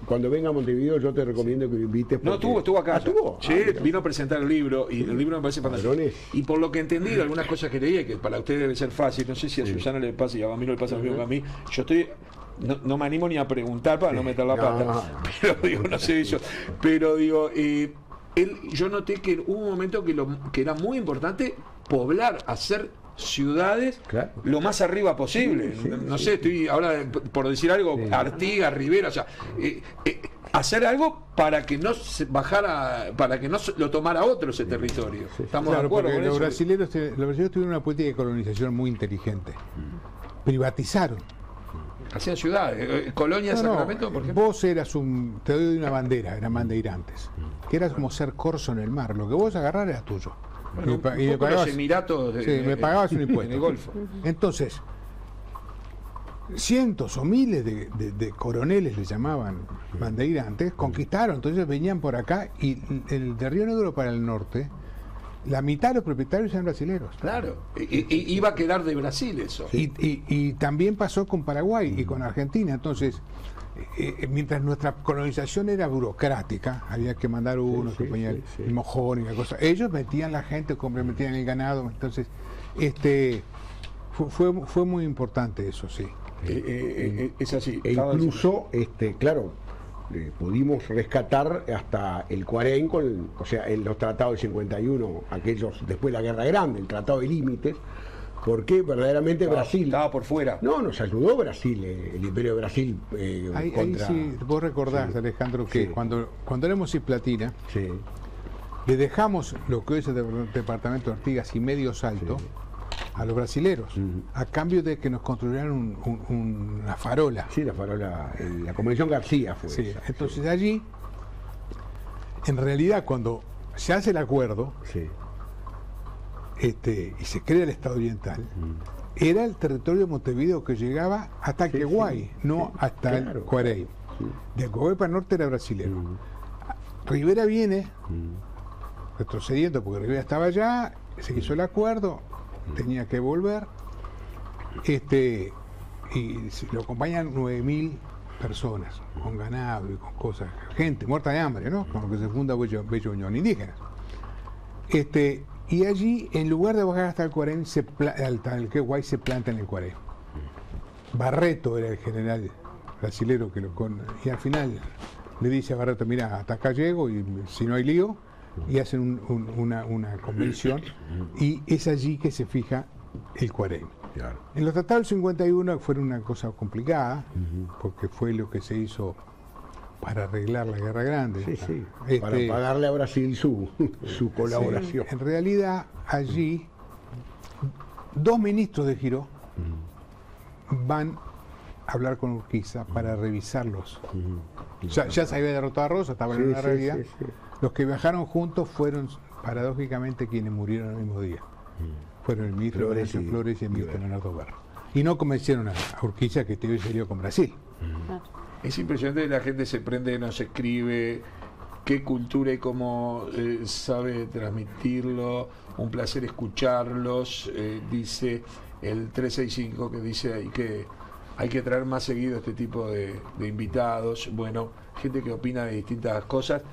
cuando venga a Montevideo yo te recomiendo que lo invites.
No, estuvo acá.
¿Estuvo?
Sí, vino a presentar el libro y el libro me parece fantástico. Y por lo que he entendido, algunas cosas que leí, que para ustedes debe ser fácil, no sé si a Susana le pasa y a mí no le pasa lo mismo que a mí, yo estoy... No me animo ni a preguntar para no meter la pata, pero digo, no sé eso, pero digo, yo noté que hubo un momento que era muy importante poblar, hacer ciudades lo más arriba posible. No sé, estoy ahora por decir algo, Artigas, Rivera, o sea, hacer algo para que no se bajara, para que no lo tomara otro ese territorio. ¿Estamos de acuerdo con
los
eso?
brasileños tuvieron una política de colonización muy inteligente. Privatizaron.
Hacían ciudades, Colonia, Sacramento, por ejemplo.
Vos eras te doy una bandera, eran bandeirantes, que eras como ser corso en el mar, lo que vos agarrar era tuyo.
Bueno, y me pagabas, los Emiratos
me pagabas un impuesto.
En el Golfo.
Entonces, cientos o miles de coroneles le llamaban bandeirantes, conquistaron, entonces venían por acá y el de Río Negro para el norte, la mitad de los propietarios eran brasileños.
Claro, iba a quedar de Brasil eso.
Y también pasó con Paraguay y con Argentina. Entonces, mientras nuestra colonización era burocrática, había que mandar uno que ponía el mojón y la cosa. Ellos metían la gente, metían el ganado. Entonces, fue muy importante eso, sí.
Es así.
E incluso, claro, pudimos rescatar hasta el Cuarén, o sea, en los tratados del 51, aquellos después de la Guerra Grande, el Tratado de Límites, porque verdaderamente Brasil...
Estaba por fuera.
No, nos ayudó Brasil, el Imperio de Brasil contra...
Ahí sí, vos recordás, Alejandro, que cuando éramos Cisplatina, le dejamos lo que hoy es el departamento de Artigas y Medio Salto a los brasileros, a cambio de que nos construyeran una farola.
Sí, la farola, la Convención García fue esa.
Entonces allí, en realidad, cuando se hace el acuerdo y se crea el Estado Oriental, era el territorio de Montevideo que llegaba hasta Queguay, no hasta el Cuarey. De Queguay para el norte era brasilero. Rivera viene retrocediendo porque Rivera estaba allá, se hizo el acuerdo, tenía que volver, y lo acompañan 9.000 personas, con ganado y con cosas, gente muerta de hambre, ¿no? Con lo que se funda Bello Unión, indígenas. Y allí, en lugar de bajar hasta el Cuarén, hasta el Queguay, se planta en el Cuarén. Barreto era el general brasilero y al final le dice a Barreto, mira, hasta acá llego y si no hay lío, y hacen una convención, y es allí que se fija el Cuarén.
Claro.
En los tratados del 51 fue una cosa complicada, porque fue lo que se hizo para arreglar la Guerra Grande.
Para pagarle a Brasil su colaboración.
En realidad, allí, 2 ministros de Giró van a hablar con Urquiza para revisarlos. Ya se había derrotado a Rosa, estaba en una realidad. Los que viajaron juntos fueron, paradójicamente, quienes murieron el mismo día. Fueron el ministro Flores y el ministro Leonardo Berro. Y no convencieron a Urquiza que te hubiese salido con Brasil.
Es impresionante, la gente se prende, nos escribe, qué cultura y cómo sabe transmitirlo. Un placer escucharlos, dice el 365, que dice que hay que traer más seguido este tipo de invitados. Bueno, gente que opina de distintas cosas.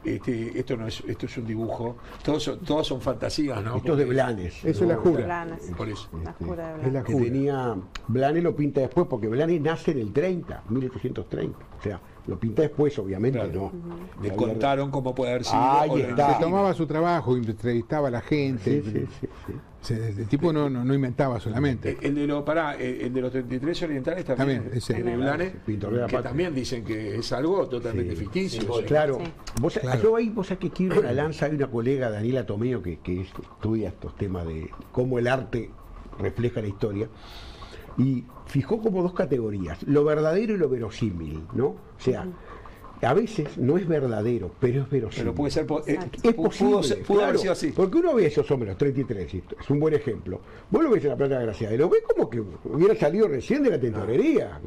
Esto es un dibujo. Todos son fantasías, ¿no?
Esto es de Blanes.
Eso es la jura.
Blanes.
Por eso.
La jura de
Es la
Blanes.
Que
jura.
tenía, Blanes lo pinta después, porque Blanes nace en el 1830. O sea, lo pinta después, obviamente,
Claro.
¿no?
Le contaron cómo puede haber sido.
Ahí
o lo
está.
Se tomaba su trabajo, entrevistaba a la gente. El tipo no inventaba solamente.
El de los 33 orientales también,
También, ese.
de Blanes,
Pintor de la
que
patria.
también dicen que es algo totalmente ficticio. o sea.
Claro.
Sí.
Yo ahí, vos sabés que quiero una lanza, hay una colega, Daniela Tomeo, que estudia estos temas de cómo el arte refleja la historia, y fijó como 2 categorías, lo verdadero y lo verosímil, ¿no? O sea, a veces no es verdadero, pero es verosímil.
Pero puede ser,
Es posible,
pudo haber
claro,
sido así.
porque uno ve esos hombres, los 33, es un buen ejemplo. Vos lo ves en la Plata de Gracia, y lo ves como que hubiera salido recién de la tintorería.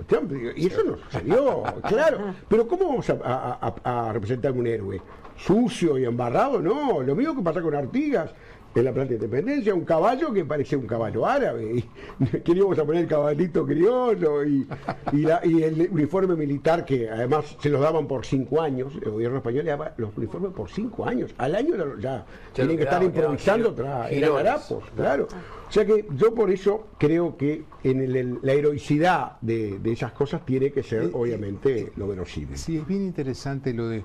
Y eso no salió, claro. Pero ¿cómo vamos a representar un héroe? ¿Sucio y embarrado? No, lo mismo que pasa con Artigas. en la Plaza de Independencia, un caballo que parece un caballo árabe. Y queríamos a poner el caballito criollo y el uniforme militar, que además se los daban por 5 años. El gobierno español le daba los uniformes por 5 años. Al año ya tienen que estar improvisando, eran harapos, claro. O sea que yo por eso creo que en la heroicidad de esas cosas tiene que ser, obviamente, lo verosímil.
Sí, es bien interesante lo de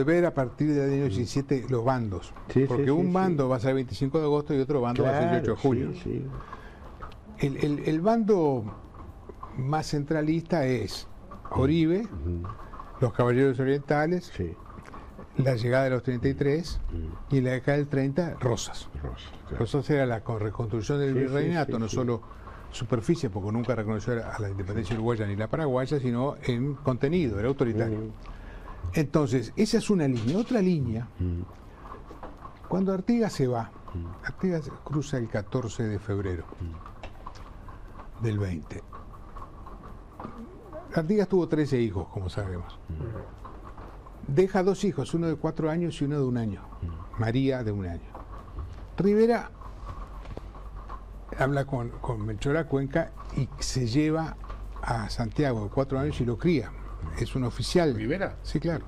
ver a partir del año 17 los bandos.
Sí,
porque un bando va a ser el 25 de agosto y otro bando va a ser el 18 de julio.
Sí.
El bando más centralista es Oribe, los Caballeros Orientales, la llegada de los 33 y en la década del 30 Rosas. Rosas era la reconstrucción del virreinato, no solo superficie, porque nunca reconoció a la independencia uruguaya ni la paraguaya, sino en contenido, era autoritario. Entonces, esa es una línea. Otra línea, cuando Artigas se va, Artigas cruza el 14 de febrero del 20. Artigas tuvo 13 hijos, como sabemos. Deja 2 hijos, uno de 4 años y uno de 1 año. María, de 1 año. Rivera habla con Melchor Cuenca y se lleva a Santiago de 4 años y lo cría. Es un oficial.
¿Rivera?
Sí, claro.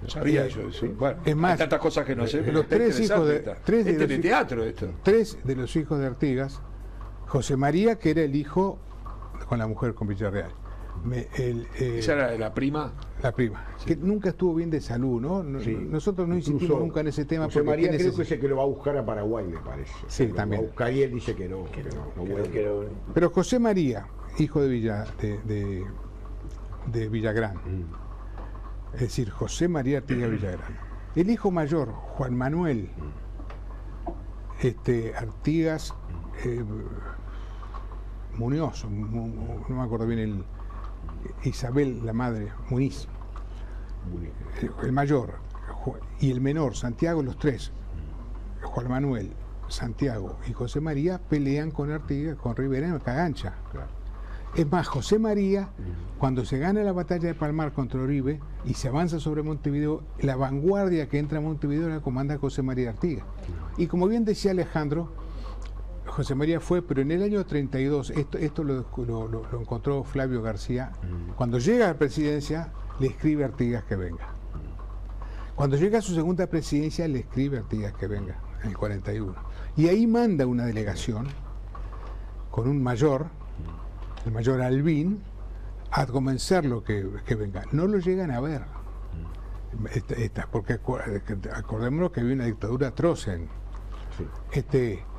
No sabía yo. Sí. Bueno,
es más,
hay tantas cosas que no sé.
Los 3 hijos de
teatro esto.
3 de los hijos de Artigas, José María, que era el hijo con la mujer con Villarreal.
¿Esa era la prima?
La prima, que nunca estuvo bien de salud, ¿no? Nosotros no insistimos nunca en ese tema.
José María creo que es el que lo va a buscar a Paraguay, me parece.
Sí, también.
Lo va a buscar y él dice que no.
Pero José María, hijo de Villagrán, es decir, José María Artigas Villagrán. El hijo mayor, Juan Manuel Artigas Muñoz, no me acuerdo bien Isabel, la madre, Muniz, el mayor, y el menor, Santiago, los 3, Juan Manuel, Santiago y José María, pelean con Artigas, con Rivera en Cagancha. Claro. Es más, José María, cuando se gana la batalla de Palmar contra Oribe y se avanza sobre Montevideo, la vanguardia que entra a Montevideo la comanda José María Artigas. Y como bien decía Alejandro, José María fue, pero en el año 32, esto lo encontró Flavio García, cuando llega a la presidencia, le escribe a Artigas que venga. Cuando llega a su segunda presidencia, le escribe a Artigas que venga, en el 41. Y ahí manda una delegación con un mayor, el mayor Albín, a convencerlo que venga. No lo llegan a ver. Porque acordémonos que había una dictadura atroz en...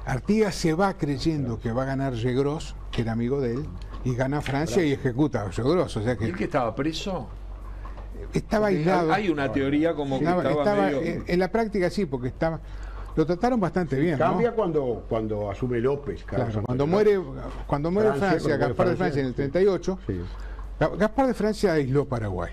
Artigas se va creyendo que va a ganar Yegros, que era amigo de él, y gana Francia y ejecuta a Yegros. O sea que
¿y el que estaba preso?
Estaba aislado.
Hay una teoría como que estaba medio...
En la práctica sí, porque estaba... Lo trataron bastante bien.
Cambia, ¿no? cuando asume López.
Claro, cuando muere Francia, Gaspar de Francia en el 38, sí. Gaspar de Francia aisló Paraguay.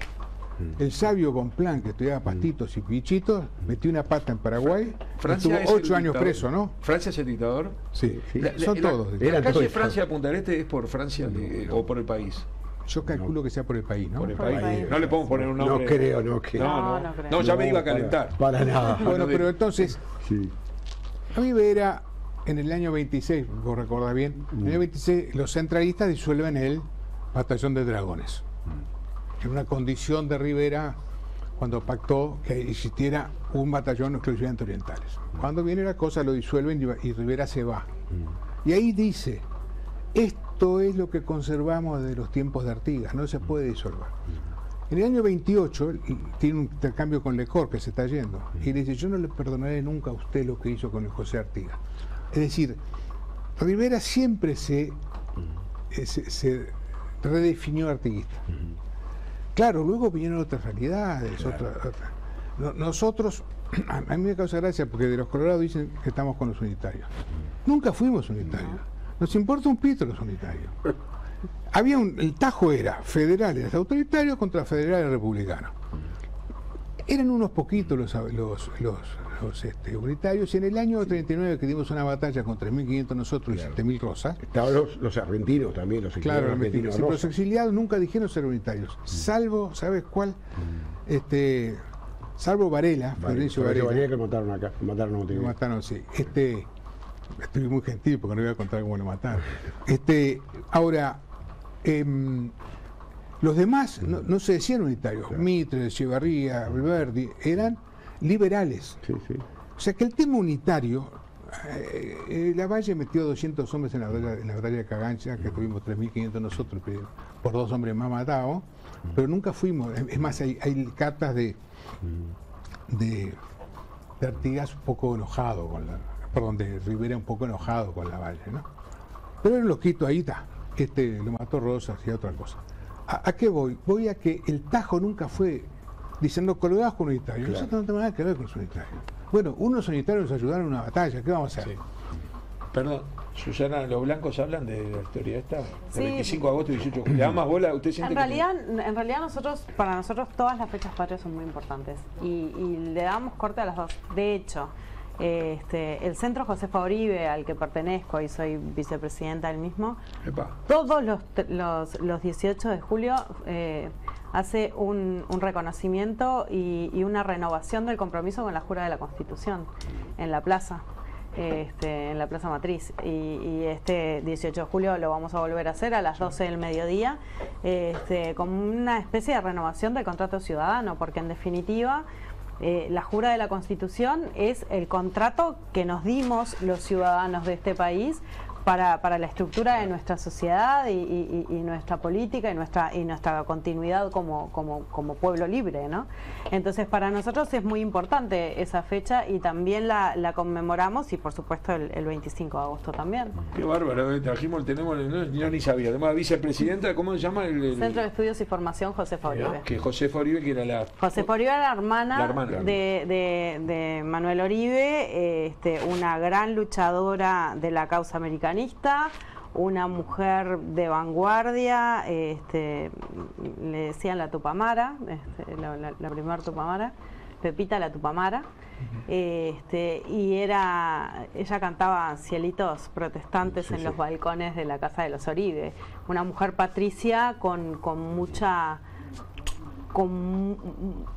El sabio Bonpland, que estudiaba pastitos y pichitos, metió una pata en Paraguay. Estuvo 8 años preso, ¿no?
¿Francia es el dictador?
Sí, son todos.
¿La calle Francia de Punta del Este es por Francia o por el país?
Yo calculo que sea por el país, ¿no?
Por el país. No le podemos poner un nombre.
No creo.
No, ya me iba a calentar.
Para nada.
Bueno, pero entonces, Rivera, en el año 26, vos recordás bien, en el año 26 los centralistas disuelven el Batallón de Dragones. En una condición de Rivera cuando pactó que existiera un batallón exclusivamente orientales. Cuando viene la cosa lo disuelven y Rivera se va. Y ahí dice, esto es lo que conservamos de los tiempos de Artigas, no se puede disolver. En el año 28 tiene un intercambio con Lecor que se está yendo y le dice, yo no le perdonaré nunca a usted lo que hizo con el José Artigas. Es decir, Rivera siempre se redefinió artiguista. Claro, luego vinieron otras realidades, Nosotros, a mí me causa gracia porque de los colorados dicen que estamos con los unitarios. Nunca fuimos unitarios. Nos importa un pito los unitarios. El tajo era federales autoritarios contra federales republicanos. Eran unos poquitos los unitarios, y en el año 39 que dimos una batalla con 3.500 nosotros y 7.000 Rosas.
Estaban los argentinos también, los exiliados argentinos.
Sí, los exiliados nunca dijeron ser unitarios, salvo, ¿sabes cuál? salvo Varela, Florencio Varela.
Que mataron acá, mataron a Montevideo.
Lo mataron, sí. Estoy muy gentil porque no voy a contar cómo lo mataron. Ahora, los demás no se decían unitarios. Claro. Mitre, Echevarría, Alberdi, eran liberales.
Sí, sí.
O sea que el tema unitario, Lavalle metió 200 hombres en la batalla de Cagancha, que tuvimos 3.500 nosotros, por 2 hombres más matados, pero nunca fuimos. Es más, hay cartas de Artigas un poco enojado con de Rivera un poco enojado con Lavalle, ¿no? Pero el loquito ahí está. Lo mató Rosas y otra cosa. ¿A qué voy? Voy a que el Tajo nunca fue diciendo colorados con unitarios. Claro. Nosotros no tenemos nada que ver con los unitarios. Bueno, unos unitarios nos ayudaron en una batalla. ¿Qué vamos a hacer?
Sí. Perdón, Susana, los blancos hablan de la historia esta,
sí.
25 de agosto y 18 de julio. ¿Le da más bola? ¿Usted siente
en realidad para nosotros todas las fechas patrias son muy importantes y le damos corte a las dos. De hecho, el Centro Josefa Uribe, al que pertenezco y soy vicepresidenta del mismo, todos los 18 de julio hace un reconocimiento y una renovación del compromiso con la jura de la Constitución en la plaza. En la Plaza Matriz y este 18 de julio lo vamos a volver a hacer a las 12 del mediodía como una especie de renovación del contrato ciudadano, porque en definitiva la jura de la Constitución es el contrato que nos dimos los ciudadanos de este país para la estructura de nuestra sociedad y nuestra política y nuestra continuidad como pueblo libre, ¿no? Entonces para nosotros es muy importante esa fecha y también la conmemoramos y por supuesto el 25 de agosto también.
Qué bárbaro, tenemos, yo ni sabía, además vicepresidenta, ¿cómo se llama? El
Centro de Estudios y Formación Josefa Uribe.
Que Josefa Uribe, que era la...
Josefa Uribe era la hermana de Manuel Uribe, una gran luchadora de la causa americana, una mujer de vanguardia, le decían la Tupamara, la primera Tupamara, Pepita la Tupamara, y ella cantaba cielitos protestantes en los balcones de la casa de los Uribe, una mujer patricia con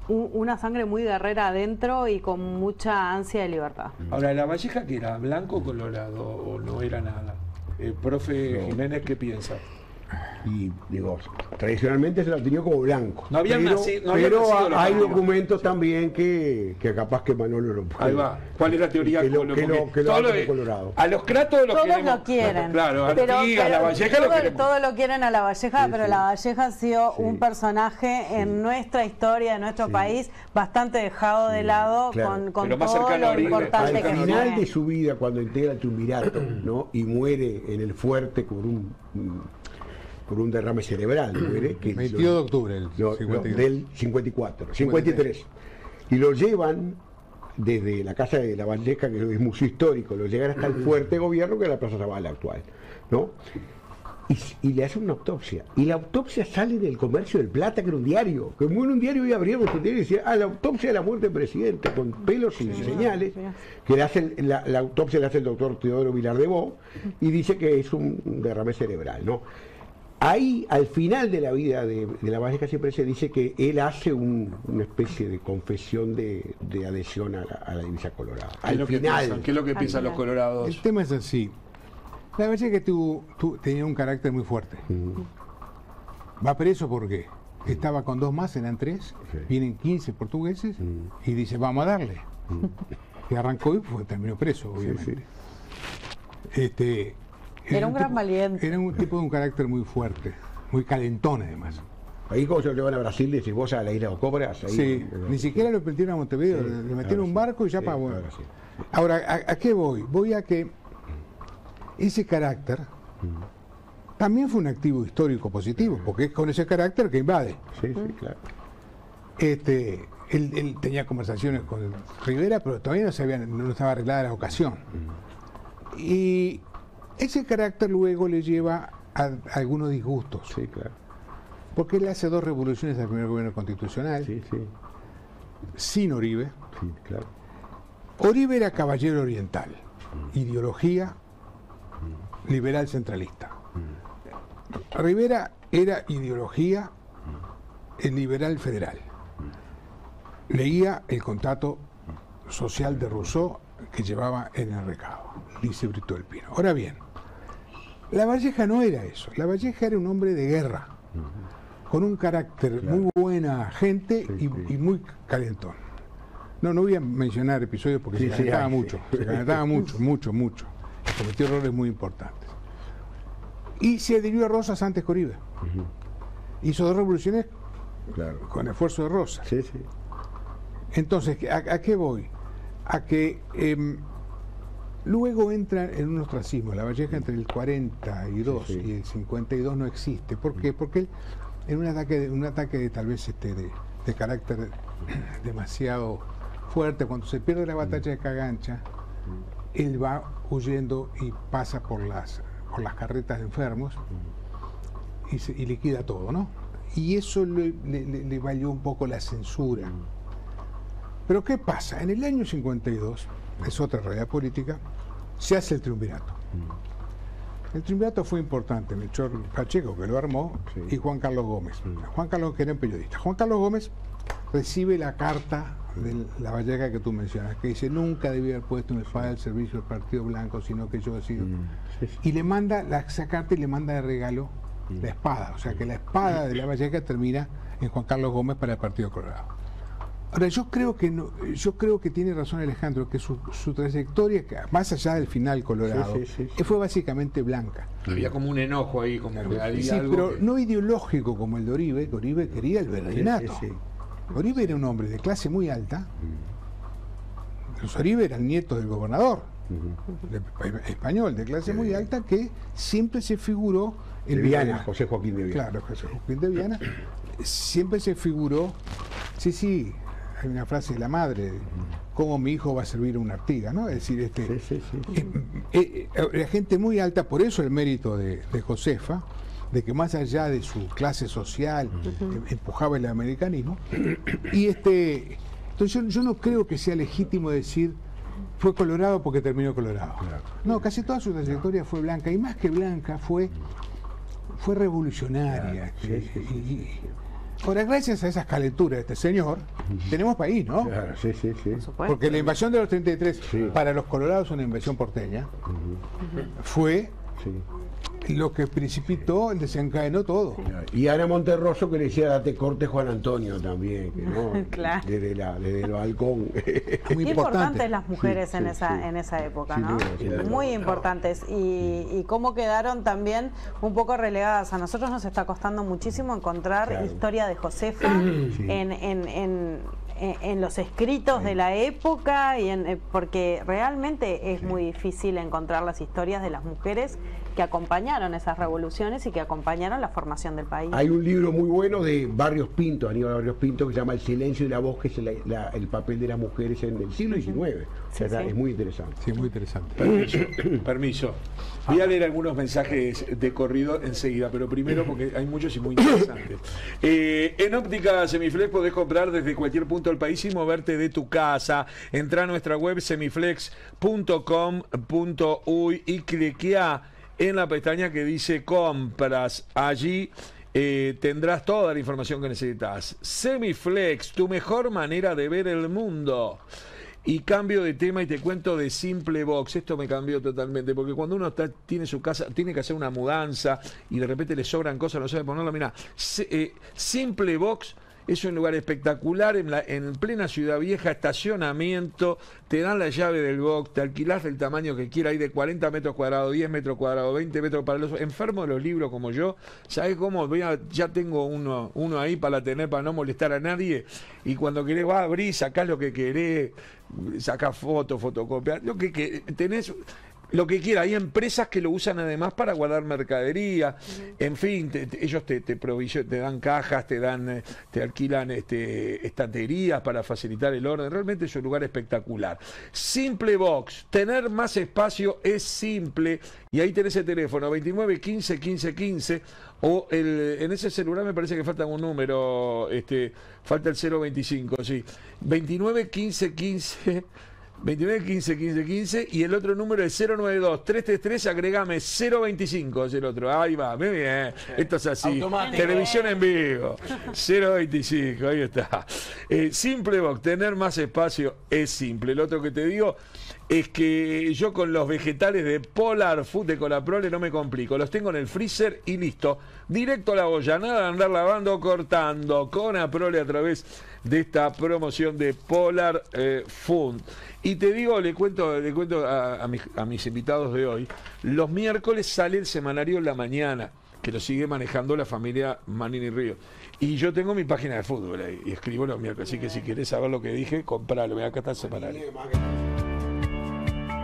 una sangre muy guerrera adentro y con mucha ansia de libertad.
Ahora, ¿la Valleja que era blanco o colorado o no era nada? Profe Jiménez, ¿qué piensa?
Y digo, tradicionalmente se la tenía como blanco.
No había nacido,
hay documentos también que capaz que Manolo lo puede.
Ahí va. ¿Cuál es la teoría?
Que lo colorado.
A los cratos
todos lo quieren.
Claro, Artigas, la Valleja
todos lo quieren a la Valleja, pero la Valleja ha sido un personaje en nuestra historia, en nuestro país, bastante dejado de lado con todo lo importante que fue.
Al final de su vida, cuando integra el triunvirato, ¿no? Y muere en el fuerte por un derrame cerebral, que
22 de octubre
del 53. Y lo llevan desde la casa de la Valleja, que es museo histórico, lo llegan hasta el fuerte gobierno, que es la Plaza Zavala actual, ¿no? Y le hacen una autopsia. Y la autopsia sale del Comercio del Plata, que era un diario. Que en un diario hoy abríamos un diario y decía, la autopsia de la muerte del presidente, con pelos y señales, que le hacen, la autopsia la hace el doctor Teodoro Vilar de Bo, y dice que es un derrame cerebral, ¿no? Ahí, al final de la vida de la Valleja, siempre se dice que él hace una especie de confesión de adhesión a la divisa colorada. Al final.
¿Qué es lo que piensan los colorados?
El tema es así. La Valleja tenía un carácter muy fuerte. Va preso porque estaba con 2 más, eran 3, vienen 15 portugueses y dice, vamos a darle. Y arrancó y terminó preso, obviamente.
Era un gran valiente.
Era un tipo de un carácter muy fuerte, muy calentón además.
Ahí como se lo llevan a Brasil, decís vos a la isla de Cobras.
Sí, ni siquiera lo metieron a Montevideo, le metieron un barco y ya para... Bueno. Ahora, ¿a qué voy? Voy a que ese carácter también fue un activo histórico positivo, porque es con ese carácter que invade.
Sí, claro.
Él tenía conversaciones con Rivera, pero todavía no estaba arreglada la ocasión. Y ese carácter luego le lleva a algunos disgustos.
Sí, claro.
Porque él hace 2 revoluciones al primer gobierno constitucional, sin Uribe.
Sí, claro.
Uribe era caballero oriental, ideología liberal centralista. Rivera era ideología liberal federal. leía el contrato social de Rousseau que llevaba en el recado, dice Brito del Pino. Ahora bien, Lavalleja no era eso. Lavalleja era un hombre de guerra, con un carácter muy buena gente y muy calentón. No voy a mencionar episodios porque se calentaba mucho, mucho. Cometió errores muy importantes. Y se adhirió a Rosas antes que Oribe. Hizo 2 revoluciones con esfuerzo de Rosas. Entonces, ¿a qué voy? A que luego entra en un ostracismo. Lavalleja entre el 42 y el 52 no existe. ¿Por qué? Porque él, en un ataque de tal vez de carácter demasiado fuerte, cuando se pierde la batalla de Cagancha, él va huyendo y pasa por las carretas de enfermos y liquida todo, ¿no? Y eso le valió un poco la censura. Pero ¿qué pasa? En el año 52, es otra realidad política, se hace el triunvirato. El triunvirato fue importante, Melchor Pacheco, que lo armó, y Juan Carlos Gómez. Juan Carlos, que era un periodista. Juan Carlos Gómez recibe la carta de Lavalleja que tú mencionas, que dice: nunca debía haber puesto mi espada al servicio del Partido Blanco, sino que yo he sido... Y le manda esa carta y le manda de regalo la espada. O sea que la espada de Lavalleja termina en Juan Carlos Gómez para el Partido Colorado. Ahora, yo creo que tiene razón Alejandro, que su trayectoria, más allá del final colorado, fue básicamente blanca.
Había como un enojo ahí, como que había algo
pero
que...
no ideológico como el de Oribe, que Oribe quería el virreinato. Oribe era un hombre de clase muy alta. Los Oribe eran nietos del gobernador español, de clase muy alta, que siempre se figuró...
De Viana, José Joaquín de Viana.
Claro, José Joaquín de Viana. Siempre se figuró... hay una frase de la madre, cómo mi hijo va a servir a una Artigas, ¿no? Es decir, era gente muy alta, por eso el mérito de Josefa, de que más allá de su clase social empujaba el americanismo. Y entonces yo no creo que sea legítimo decir fue colorado porque terminó colorado. No, casi toda su trayectoria fue blanca, y más que blanca fue revolucionaria. Ahora, gracias a esas calenturas de este señor, tenemos país, ¿no?
Claro, sí.
Porque la invasión de los 33, para los colorados una invasión porteña, fue lo que precipitó, desencadenó todo.
Y Ana Monterroso, que le decía: date corte Juan Antonio también, que no,
Claro.
desde el balcón.
Muy importantes las mujeres en esa época, ¿no? Muy importantes. Y cómo quedaron también un poco relegadas. A nosotros nos está costando muchísimo encontrar historia de Josefa en los escritos de la época, porque realmente es muy difícil encontrar las historias de las mujeres que acompañaron esas revoluciones y que acompañaron la formación del país.
Hay un libro muy bueno de Barrios Pinto, Aníbal Barrios Pinto, que se llama El silencio y la voz, que es el papel de las mujeres en el siglo XIX. Es muy interesante.
Sí, muy interesante.
Permiso. Voy a leer algunos mensajes de corrido enseguida, pero primero porque hay muchos y muy interesantes. En Óptica Semiflex podés comprar desde cualquier punto del país y moverte de tu casa. Entra a nuestra web semiflex.com.uy y cliquea en la pestaña que dice compras. Allí tendrás toda la información que necesitas. Semiflex, tu mejor manera de ver el mundo. Y cambio de tema y te cuento de Simple Box. Esto me cambió totalmente, porque cuando uno tiene su casa, tiene que hacer una mudanza y de repente le sobran cosas, no sabe ponerlo. Mira, Simple Box es un lugar espectacular en plena Ciudad Vieja, estacionamiento, te dan la llave del box, te alquilás del tamaño que quieras, hay de 40 metros cuadrados, 10 metros cuadrados, 20 metros para los enfermos de los libros como yo. ¿Sabes cómo? Ya tengo uno ahí para no molestar a nadie, y cuando querés vas a abrir, sacás lo que querés, sacás fotos, fotocopias, lo que tenés... Lo que quiera. Hay empresas que lo usan además para guardar mercadería. En fin, ellos te dan cajas, te alquilan estanterías para facilitar el orden. Realmente es un lugar espectacular. Simple Box, tener más espacio es simple. Y ahí tenés el teléfono 29 15 15 15, o en ese celular me parece que falta un número, falta el 025, sí. 29 15 15 29 15 15 15 y el otro número es 092 333, agregame 025, es el otro. Ahí va, muy bien. Esto es así.
Automático.
Televisión en vivo. 025, ahí está. Simple Box, tener más espacio es simple. Lo otro que te digo es que yo con los vegetales de Polar Food de Colaprole no me complico. Los tengo en el freezer y listo. Directo a la olla, nada de andar lavando o cortando. Con Aprole a través de esta promoción de Polar Food. Y te digo, le cuento a mis invitados de hoy, los miércoles sale el semanario La Mañana, que lo sigue manejando la familia Manini Ríos. Y yo tengo mi página de fútbol ahí, y escribo los miércoles, así que si querés saber lo que dije, compralo, acá está el semanario.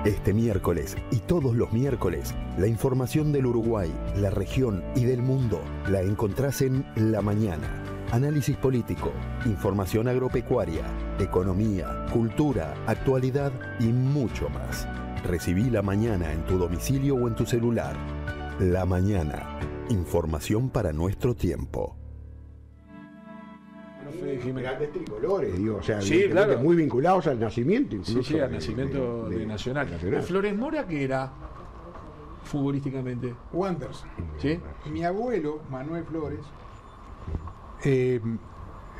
Este miércoles y todos los miércoles, la información del Uruguay, la región y del mundo la encontrás en La Mañana. Análisis político, información agropecuaria, economía, cultura, actualidad y mucho más. Recibí La Mañana en tu domicilio o en tu celular. La Mañana. Información para nuestro tiempo.
Grandes tricolores, digo, o sea,
sí, claro,
muy vinculados al nacimiento, incluso.
Sí, al nacimiento de Nacional. Flores Mora, ¿qué era futbolísticamente?
Wanderers.
¿Sí?
Mi abuelo, Manuel Flores,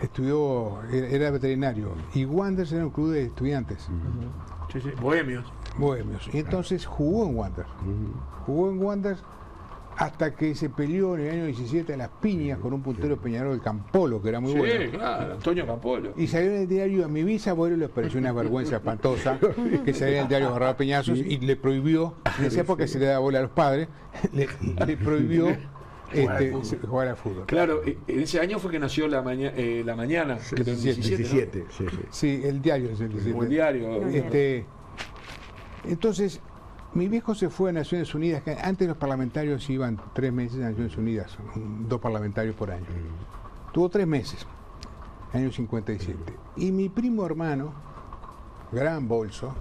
estudió, era veterinario, y Wanderers era un club de estudiantes.
Sí, sí. Bohemios.
Y entonces jugó en Wanderers. Jugó en Wanderers hasta que se peleó en el año 17 a las piñas con un puntero Peñarol, Campolo, que era muy bueno.
Sí, claro, Antonio Campolo.
Y salió en el diario, a mi bisabuelo le pareció una vergüenza espantosa que saliera en el diario agarrar peñazos y le prohibió, en esa época se le daba bola a los padres, le prohibió jugar al fútbol.
Claro, en ese año fue que nació La Mañana, que era el
17, ¿no?
Sí, el diario es el 17.
El diario.
Entonces, mi viejo se fue a Naciones Unidas, que antes los parlamentarios iban 3 meses a Naciones Unidas, 2 parlamentarios por año. Tuvo 3 meses, año 57. Y mi primo hermano, gran bolso,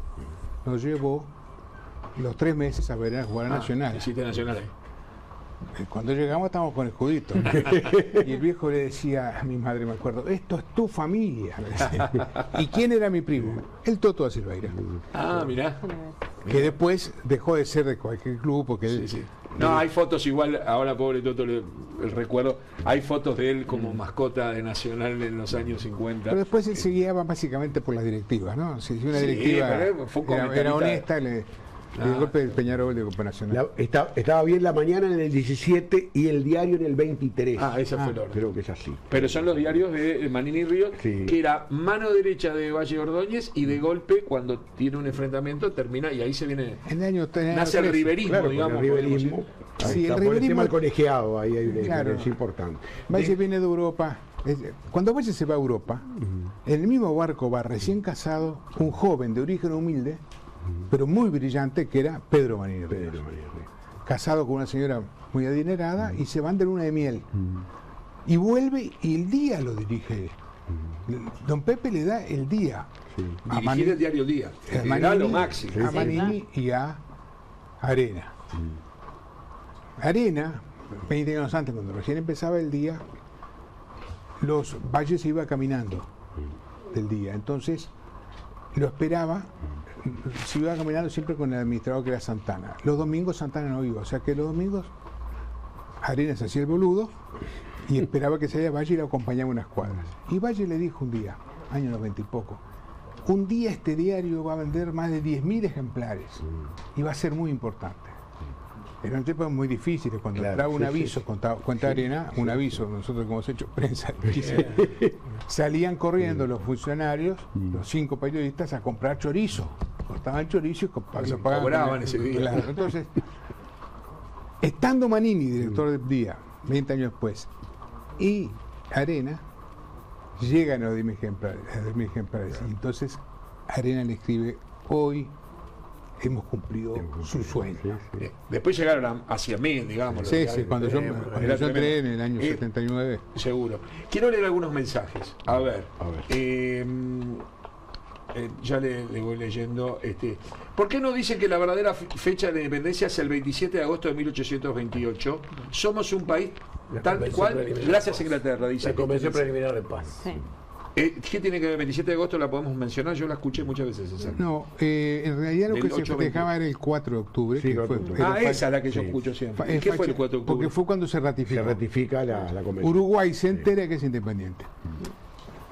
nos llevó los 3 meses a ver a jugar a Nacional.
Hiciste Nacional ahí.
Cuando llegamos estábamos con escudito. Y el viejo le decía a mi madre, me acuerdo, esto es tu familia. ¿Y quién era mi primo? El Toto da Silveira.
Ah, mirá.
Que después dejó de ser de cualquier club porque él...
Sí. No, hay fotos igual, ahora pobre Toto, el recuerdo, hay fotos de él como mascota de Nacional en los años 50.
Pero después él se guiaba básicamente por las directivas, ¿no? Si una directiva era honesta, de golpe del Peñarol de Copa Nacional.
Estaba bien La Mañana en el 17 y el diario en el 23.
Esa fue la orden.
Creo que es así.
Pero son los diarios de Manini Ríos,
sí,
que era mano derecha de Valle Ordóñez y de golpe, cuando tiene un enfrentamiento, termina y ahí se viene. Nace el riverismo,
claro,
digamos.
El riverismo.
Sí,
el tema del colegiado, ahí hay una diferencia importante.
Valle viene de Europa. Cuando Valle se va a Europa, en el mismo barco va recién casado un joven de origen humilde, pero muy brillante, que era Pedro Manini Ríos. Casado con una señora muy adinerada y se van de luna de miel. Y vuelve y el Día lo dirige. Don Pepe le da el Día.
A Manini, el diario Día. Era lo máximo.
A Manini y a Arena. Arena, 20 años antes, cuando recién empezaba el Día, los Valles se iba caminando del Día. Entonces lo esperaba. Se iba caminando siempre con el administrador que era Santana. Los domingos Santana no iba, o sea que los domingos Arenas hacía el boludo y esperaba que saliera Valle y lo acompañaba unas cuadras. Y Valle le dijo un día, año 90 y poco, un día este diario va a vender más de 10.000 ejemplares y va a ser muy importante. Eran tiempos muy difíciles, cuando entraba un aviso, cuenta Arena, un aviso, nosotros como hemos hecho prensa, salían corriendo los funcionarios, los 5 periodistas, a comprar chorizo. Cortaban chorizo y lo pagaban
ese día.
Claro. Entonces, estando Manini, director del Día, 20 años después, y Arena, llegan a los 10.000 ejemplares. Y entonces Arena le escribe, hoy hemos cumplido su sueño.
Después llegaron hacia mí, digamos.
Sí, cuando yo entré en el año 79.
Seguro. Quiero leer algunos mensajes. A ver. Ya le voy leyendo. ¿Por qué no dicen que la verdadera fecha de independencia es el 27 de agosto de 1828? Somos un país tal cual, gracias a Inglaterra, dice.
La Convención Preliminar de Paz.
Sí.
¿Qué tiene que ver? 27 de agosto la podemos mencionar, yo la escuché muchas veces esa.
No, en realidad lo que se festejaba era el 4 de octubre.
Sí,
que fue,
esa es la que yo escucho siempre. ¿Qué fue el 4 de octubre?
Porque fue cuando se ratificó.
Se ratifica la convención.
Uruguay se entera que es independiente.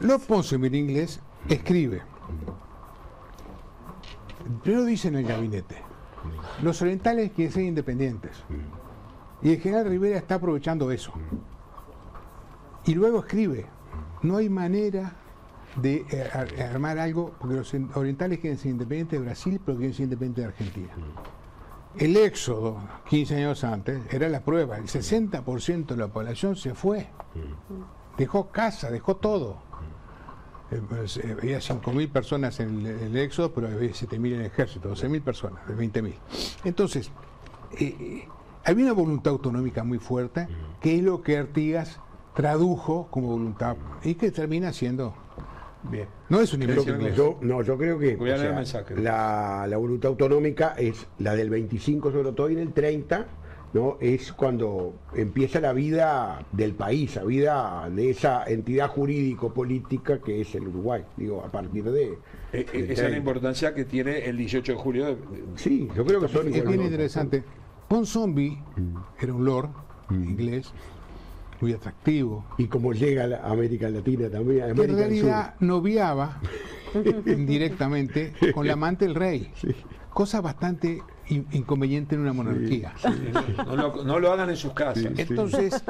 Lord Ponsonby, en inglés, escribe. Primero dice en el gabinete, los orientales quieren ser independientes. Y el general Rivera está aprovechando eso. Y luego escribe, no hay manera de armar algo, porque los orientales quieren ser independientes de Brasil, pero quieren ser independientes de Argentina. El éxodo, 15 años antes, era la prueba. El 60% de la población se fue. Dejó casa, dejó todo. Había 5.000 personas en el éxodo, pero había 7.000 en el ejército, 12.000 personas, de 20.000. Entonces, había una voluntad autonómica muy fuerte, que es lo que Artigas tradujo como voluntad y que termina siendo bien. No es un
yo creo que la voluntad autonómica es la del 25 sobre todo, y en el 30 no es cuando empieza la vida del país, la vida de esa entidad jurídico-política que es el Uruguay, digo, a partir de
esa es la importancia que tiene el 18 de julio
sí, yo creo que son
es bien interesante. Ponsonby era un lord inglés muy atractivo.
Y como llega a América Latina también.
Que en realidad noviaba indirectamente con la amante del rey. Sí. Cosa bastante inconveniente en una monarquía.
Sí, sí. No lo hagan en sus casas.
Entonces,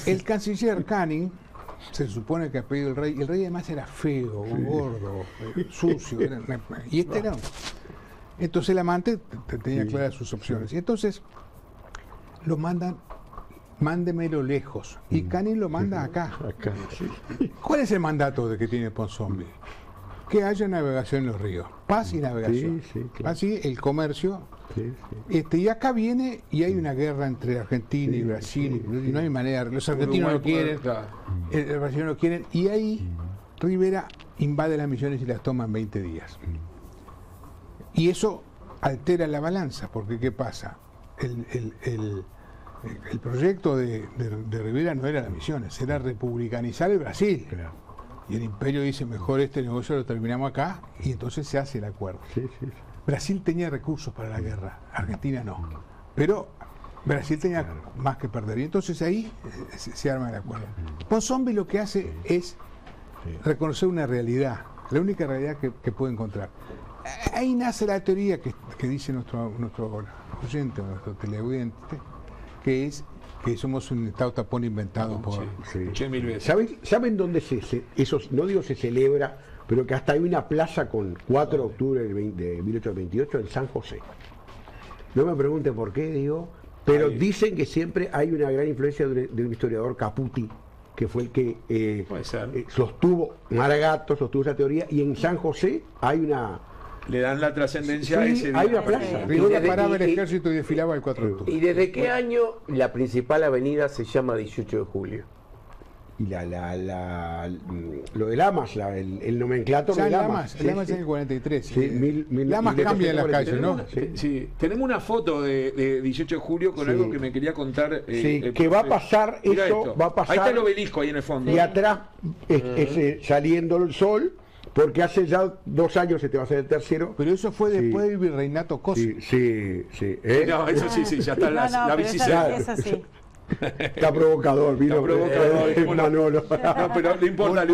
el canciller Canning, se supone que ha pedido el rey, y el rey además era feo, gordo, sucio. Y este era... Entonces el amante tenía claras sus opciones. Y entonces lo mandan... Mándemelo lejos. Y Canning lo manda acá. ¿Cuál es el mandato de que tiene Ponsonby? Que haya navegación en los ríos. Paz y navegación. Así el comercio. Y acá viene y hay una guerra entre Argentina y Brasil. Y no hay manera. Los argentinos no quieren. Los brasileños no quieren. Y ahí Rivera invade las Misiones y las toma en 20 días. Y eso altera la balanza. Porque ¿qué pasa? El proyecto de Rivera no era las Misiones, era republicanizar el Brasil. Claro. Y el imperio dice, mejor este negocio lo terminamos acá, y entonces se hace el acuerdo. Brasil tenía recursos para la guerra, Argentina no. Pero Brasil tenía más que perder, y entonces ahí se arma el acuerdo. Ponsonby lo que hace es reconocer una realidad, la única realidad que puede encontrar. Ahí nace la teoría que dice nuestro oyente, nuestro televidente, que es que somos un estado tapón inventado por...
¿Saben dónde eso, no digo se celebra, pero que hasta hay una plaza con 4 de octubre de 1828 en San José? No me pregunten por qué, digo, pero dicen que siempre hay una gran influencia de un historiador, Caputi, que fue el que sostuvo, Maragato sostuvo esa teoría, y en San José hay una...
Le dan la trascendencia a ese día.
Hay una plaza.
Rivera paraba el ejército y desfilaba el 4 de octubre.
¿Y desde qué año la principal avenida se llama 18 de julio?
Y lo de Lamas, el nomenclator de Lamas.
Lamas es el 43.
Lamas
cambia en las calles, ¿no?
Sí. Tenemos una foto de 18 de julio con algo que me quería contar.
Que va a pasar eso, va a pasar.
Ahí está el obelisco, ahí en el fondo.
Y atrás, saliendo el sol. Porque hace ya 2 años se te va a hacer el tercero.
Pero eso fue después del virreinato Coso.
Sí.
No, eso sí, ya está la bicicleta.
Está provocador, vino.
Manolo. No, pero no importa.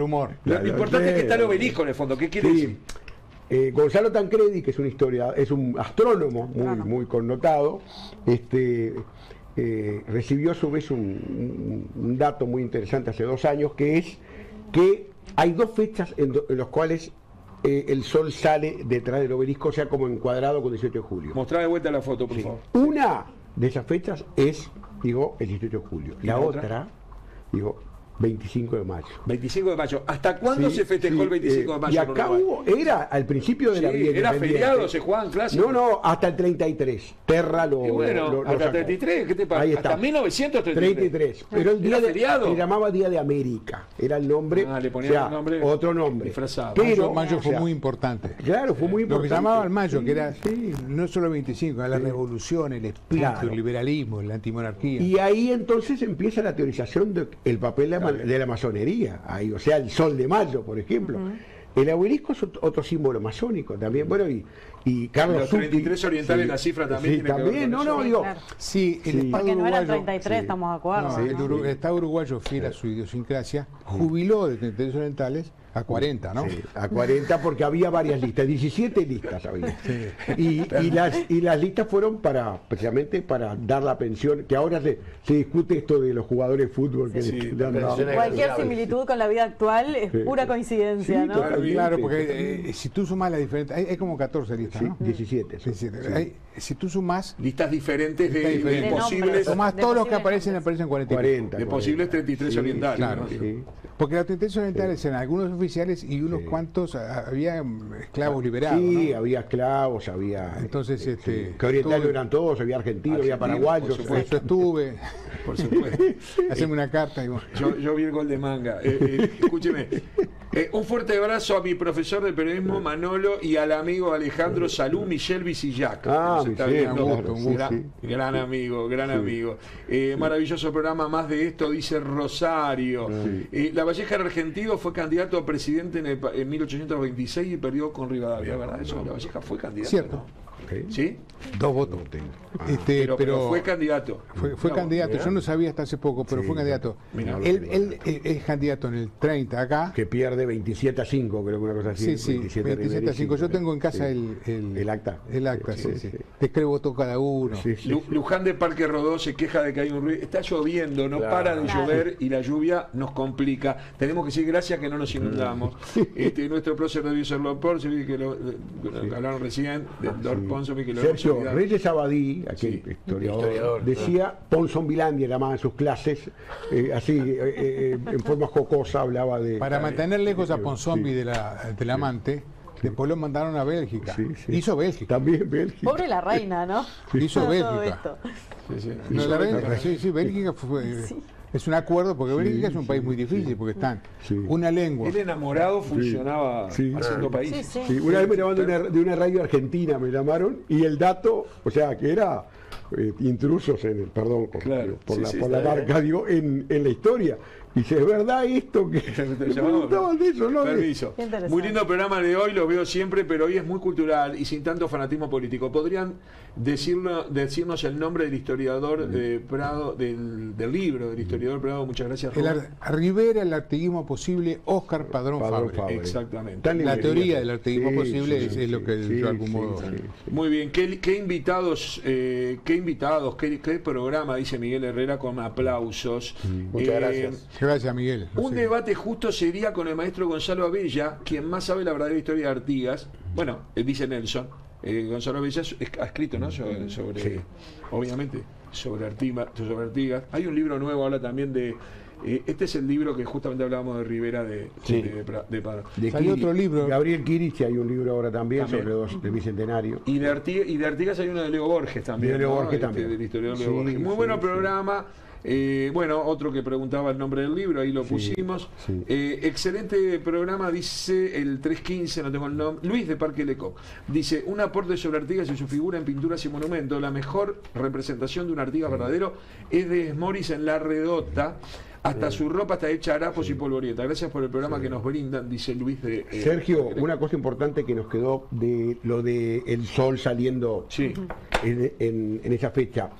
Humor.
Lo importante es que está el obelisco en el fondo. ¿Qué quiere decir?
Gonzalo Tancredi, que es un astrónomo muy connotado, recibió a su vez un dato muy interesante hace 2 años, que es que hay 2 fechas en las cuales el sol sale detrás del obelisco, o sea, como encuadrado con 18 de julio.
Mostrá de vuelta la foto, por favor.
Una de esas fechas es, el 18 de julio. La otra, 25 de mayo.
25 de mayo. ¿Hasta cuándo se festejó el 25 de mayo?
Y acá era al principio de la vida.
Era feriado, se jugaban clásicos.
No, hasta el 33. Terra lo.
Y bueno, hasta el 33, ¿qué te pasa?
Ahí está.
Hasta 1933.
Pero el día
feriado.
Se llamaba Día de América. era el nombre,
le ponían el nombre
otro nombre.
Disfrazado.
Pero
Mayo fue muy importante.
Claro, fue muy importante.
Lo que llamaban Mayo, que era no solo el 25, era la revolución, el espíritu, el liberalismo, la antimonarquía.
Y ahí entonces empieza la teorización del papel de la masonería, ahí, o sea, el Sol de Mayo, por ejemplo. El obelisco es otro símbolo masónico también, bueno, y Carlos
los 33 orientales, la cifra también tiene
también,
que ver con eso.
digo,
Claro.
Sí, el Estado
Porque no eran
uruguayo,
33, estamos de acuerdo.
el Estado uruguayo, fiel a su idiosincrasia, jubiló de 33 orientales a 40, ¿no?
Sí, a 40 porque había varias listas, 17 listas había. Y las listas fueron precisamente para dar la pensión, que ahora se discute esto de los jugadores de fútbol que les dan
Cualquier similitud con la vida actual es pura coincidencia, ¿no?
Claro, porque si tú sumas las diferentes, hay como 14 listas, ¿no?
17.
Si tú sumas
listas diferentes de posibles,
tomás todos los que aparecen 40.
de posibles 33 orientales.
Claro,
¿no?
porque los 33 orientales eran algunos oficiales y unos cuantos, había esclavos liberados.
Sí,
¿no?
había esclavos, había.
Entonces,
que orientales eran todos, había argentinos, había paraguayos.
Por eso estuve.
Por supuesto.
Haceme una carta. Y bueno.
Yo vi el gol de Manga. Escúcheme. Un fuerte abrazo a mi profesor de periodismo Manolo y al amigo Alejandro Salú, Michel Visillac. Gran amigo, gran amigo. Maravilloso programa, más de esto, dice Rosario. La Valleja Argentino fue candidato a presidente en 1826 y perdió con Rivadavia, ¿verdad? Eso, La Valleja fue candidato.
Cierto.
¿Sí?
2 votos.
Pero fue candidato.
Fue candidato. Yo no sabía hasta hace poco, pero fue candidato. Él es candidato en el 30 acá.
Que pierde 27-5, creo que una cosa así.
Sí, 27-5. Yo tengo en casa el
acta.
El acta, sí. De 3 votos cada uno.
Luján de Parque Rodó se queja de que hay un ruido. Está lloviendo, no para de llover y la lluvia nos complica. Tenemos que decir gracias que no nos inundamos. Nuestro prócer debió serlo por, que lo hablaron recién, del
Sergio Reyes Abadí, aquel historiador, decía, Ponsonbilandia llamaba en sus clases, así, en forma jocosa, hablaba de...
Para mantener lejos a Ponsonbi del amante, después lo mandaron a Bélgica. Hizo Bélgica.
También Bélgica.
Pobre la reina, ¿no?
Hizo Bélgica. Bélgica fue... Es un acuerdo, porque Bélgica es un país muy difícil, porque están una lengua.
El enamorado funcionaba haciendo países.
Una vez me llamaron de una radio argentina, me llamaron, y el dato, o sea, que era intrusos en el, perdón por la marca, digo, en la historia. Y dice, ¿es verdad esto? Que preguntaban de eso, ¿no?
Permiso. Muy lindo programa de hoy, lo veo siempre, pero hoy es muy cultural y sin tanto fanatismo político. ¿Podrían decirnos el nombre del historiador Prado, del libro del historiador Prado? Muchas gracias,
Rivera, el artiguismo posible, Óscar Padrón Fabre.
Exactamente.
La teoría del artiguismo posible es lo que yo de algún modo...
Muy bien, qué invitados, qué programa, dice Miguel Herrera, con aplausos.
Muchas gracias.
Gracias, Miguel.
Un debate justo sería con el maestro Gonzalo Abella, quien más sabe la verdadera historia de Artigas. Bueno, dice Nelson. Gonzalo Abella ha escrito, ¿no? Sobre obviamente, sobre Artigas. Hay un libro nuevo ahora también de... este es el libro que justamente hablábamos de Rivera de Padrón.
Hay otro libro.
Gabriel Kirich, hay un libro ahora también sobre el bicentenario.
Y de Artigas hay uno de Leo Borges también.
De Leo Borges también.
Del historiador Leo Borges. Muy bueno programa. Bueno, otro que preguntaba el nombre del libro, ahí lo pusimos. Excelente programa, dice el 315, no tengo el nombre, Luis de Parque Lecoq. Dice, un aporte sobre Artigas y su figura en pinturas y monumentos. La mejor representación de un Artigas verdadero es de Morris en La Redota. Hasta su ropa está hecha harapos y polvorienta. Gracias por el programa que nos brindan, dice Luis de...
Sergio, una cosa importante que nos quedó de lo de el sol saliendo en esa fecha.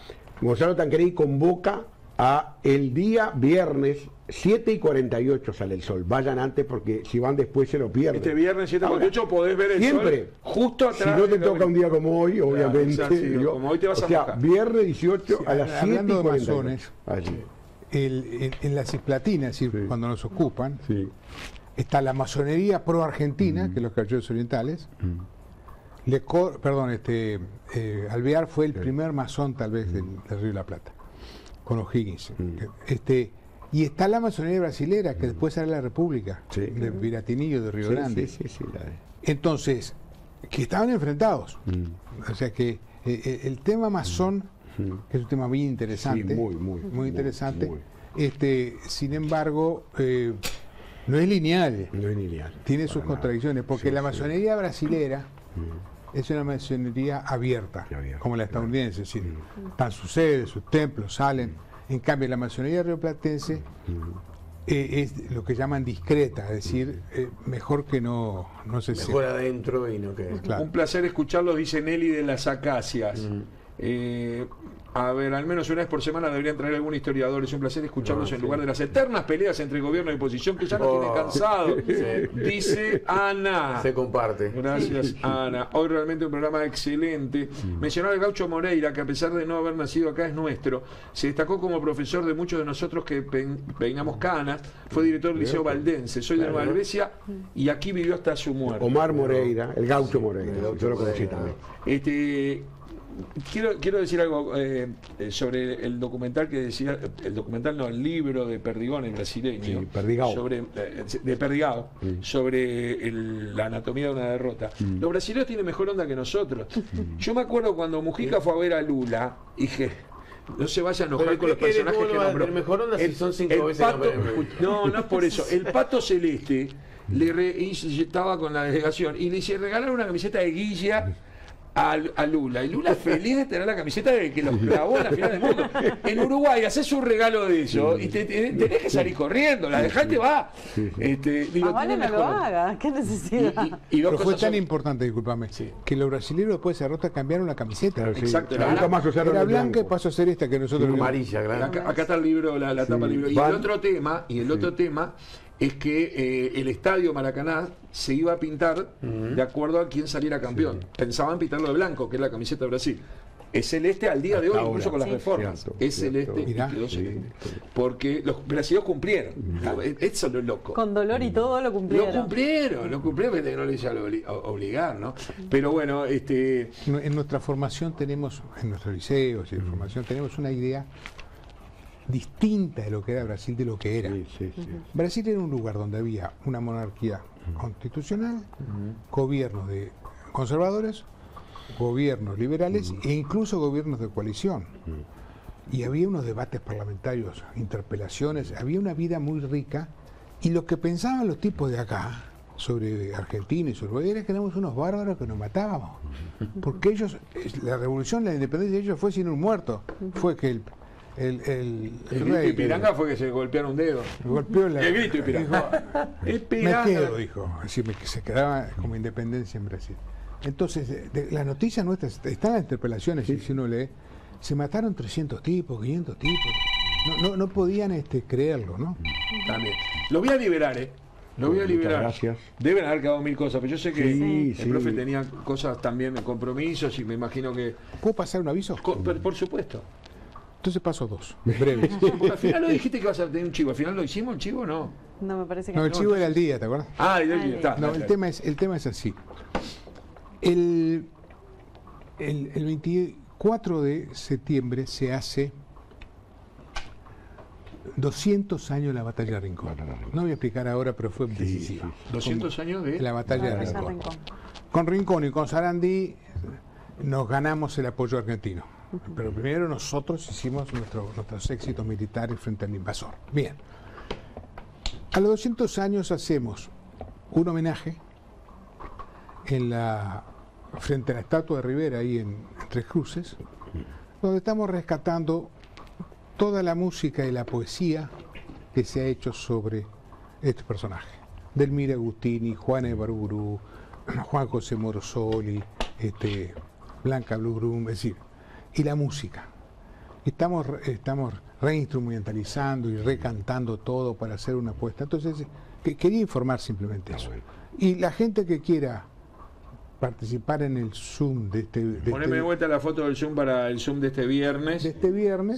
Gonzalo Tancredi convoca a el día viernes 7:48 sale el sol. Vayan antes porque si van después se lo pierden.
Este viernes 7:48 podés ver el
siempre,
sol justo atrás.
Si no te toca un día como hoy, obviamente.
Como hoy te vas a mojar.
Viernes 18 a las 7:48.
En la Cisplatina, es decir, cuando nos ocupan, está la masonería pro-argentina, que es los caballeros orientales. Alvear fue el primer masón tal vez del Río de la Plata, con O'Higgins. Y está la masonería brasilera, que después era la República, de Viratinillo, de Río Grande. Entonces, que estaban enfrentados. O sea que el tema masón, que es un tema muy interesante, muy interesante. Sin embargo, no es lineal.
No es lineal.
Tiene sus contradicciones, porque la masonería brasilera es una masonería abierta, como la estadounidense, es decir, están sus sedes, sus templos, salen. En cambio, la masonería rioplatense es lo que llaman discreta, es decir, mejor que no se sepa.
Mejor adentro y no que...
Claro.
Un placer escucharlos, dice Nelly de las Acacias. A ver, al menos una vez por semana deberían traer algún historiador. Es un placer escucharlos en lugar de las eternas peleas entre gobierno y oposición que ya nos tiene cansado. Dice Ana.
Se comparte.
Gracias, Ana. Hoy realmente un programa excelente. Mencionó al Gaucho Moreira, que a pesar de no haber nacido acá es nuestro. Se destacó como profesor de muchos de nosotros que peinamos canas. Fue director del Liceo Valdense. Soy de Nueva Helvecia y aquí vivió hasta su muerte.
Omar Moreira, el Gaucho Moreira. Yo lo conocí también.
Quiero decir algo sobre el documental que decía, el libro de Perdigón, el brasileño,
sí, Perdigão.
De Perdigão, sobre la anatomía de una derrota. Los brasileños tienen mejor onda que nosotros. Yo me acuerdo cuando Mujica fue a ver a Lula, dije, no se vaya a enojar con los personajes que nombró.
Mejor onda si son 5 veces
no es por eso. El Pato Celeste estaba con la delegación y le regalaron una camiseta de Guilla a Lula, y Lula feliz de tener la camiseta de que los clavó en la final del mundo. En Uruguay haces un regalo de eso y tenés que salir corriendo, la dejaste, va.
Vale, no lo haga, qué necesidad.
Pero fue tan importante, discúlpame, que los brasileños después de esa derrota cambiaron la camiseta.
Exacto,
era blanca y pasó a ser esta que nosotros
amarilla.
Acá está el libro, la tapa del libro. Y el otro tema es que el estadio Maracaná se iba a pintar de acuerdo a quién saliera campeón. Pensaban pintarlo de blanco, que es la camiseta de Brasil. Es celeste al día de hoy, incluso con las reformas. Es celeste y quedó celeste. Porque los brasileños cumplieron. Eso es lo loco.
Con dolor y todo lo cumplieron.
Lo cumplieron, porque no les iba a obligar, ¿no? Pero bueno,
en nuestra formación tenemos, en nuestros liceos y en formación tenemos una idea distinta de lo que era Brasil de lo que era. Brasil era un lugar donde había una monarquía constitucional, gobiernos de conservadores, gobiernos liberales e incluso gobiernos de coalición. Y había unos debates parlamentarios, interpelaciones, había una vida muy rica, y lo que pensaban los tipos de acá sobre Argentina y sobre era que éramos unos bárbaros que nos matábamos. Porque ellos, la revolución, la independencia de ellos fue sin un muerto. Fue que el
grito Ipiranga fue que se golpearon un dedo.
Golpeó
el grito Ipiranga.
Me quedo, dijo. Así que se quedaba como independencia en Brasil. Entonces, las noticias nuestras, están las interpelaciones, si uno lee, se mataron 300 tipos, 500 tipos. No podían creerlo, ¿no?
También. Lo voy a liberar, Lo voy a liberar.
Gracias.
Deben haber quedado 1000 cosas, pero yo sé que el profe tenía cosas también, compromisos, y me imagino que...
¿Puedo pasar un aviso?
Por supuesto.
Entonces paso 2, breves.
Al final no dijiste que vas a tener un chivo. ¿Al final lo hicimos el chivo o no?
No, me parece que
no. El chivo era el día, ¿te acuerdas?
Está.
No, el tema es así. El 24 de septiembre se hace 200 años de la batalla de Rincón. No voy a explicar ahora, pero fue decisiva.
200 años de
la batalla de Rincón. Con Rincón y con Sarandí nos ganamos el apoyo argentino. Pero primero nosotros hicimos nuestros éxitos militares frente al invasor. Bien. A los 200 años hacemos un homenaje frente a la estatua de Rivera, ahí en Tres Cruces, donde estamos rescatando toda la música y la poesía que se ha hecho sobre este personaje. Delmira Agustini, Juana Ibarburu, Juan José Morosoli, Blanca Blugrum, es decir, y la música. Estamos reinstrumentalizando y recantando todo para hacer una apuesta. Entonces, quería informar simplemente eso. Y la gente que quiera participar en el Zoom de
Poneme de vuelta la foto del Zoom para el Zoom de este viernes.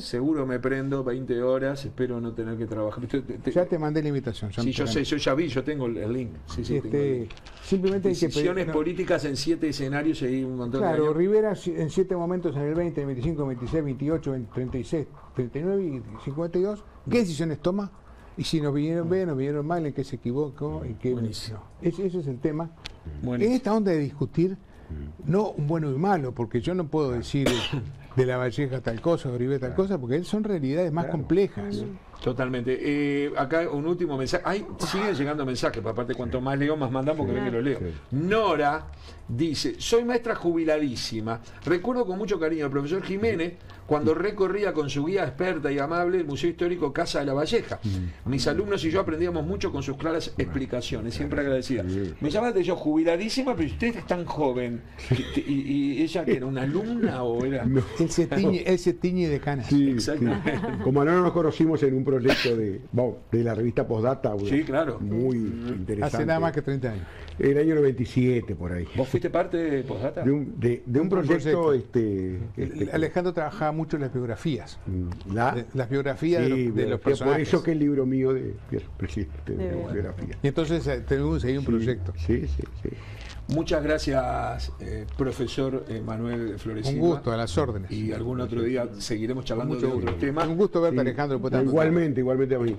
Seguro me prendo 20 horas, espero no tener que trabajar.
Ya te mandé la invitación.
Sí, yo sé, yo ya vi, yo tengo el link. Tengo el link.
Simplemente
decisiones políticas en 7 escenarios y un montón de años.
Claro, Rivera en 7 momentos, en el 20, el 25, 26, 28, 36, 39 y 52. ¿Qué decisiones toma? Y si nos vinieron bien, nos vinieron mal, en qué se equivocó, en qué...
Buenísimo.
Ese es el tema.
Buenísimo.
En esta onda de discutir, no un bueno y malo, porque yo no puedo decir de La Valleja tal cosa, o Rivera tal cosa, porque son realidades más complejas.
Totalmente. Acá un último mensaje. Siguen llegando mensajes, pero aparte cuanto más leo, más mandan porque ven que los leo. Nora dice, soy maestra jubiladísima. Recuerdo con mucho cariño al profesor Jiménez cuando recorría con su guía experta y amable el Museo Histórico Casa de la Valleja. Mis alumnos y yo aprendíamos mucho con sus claras explicaciones, siempre agradecida. Me llama la atención, jubiladísima, pero usted es tan joven. ¿Y ella que era una alumna o era...?
No. Él se tiñe de canas.
Sí, exactamente. Sí. Como no nos conocimos en un proyecto de la revista Postdata.
Sí, claro.
Muy interesante.
Hace nada más que 30 años.
El año 97, por ahí.
¿Vos fuiste parte de Postdata?
De un proyecto.
Alejandro trabajaba mucho en las biografías. Las biografías de los personajes.
Por eso que el libro mío de presidente de biografía.
Y entonces tenemos ahí un proyecto.
Sí.
Muchas gracias, profesor Manuel Flores.
Un gusto, a las órdenes.
Y algún otro día seguiremos charlando de otros temas.
Un gusto verte, Alejandro.
Igualmente a mí.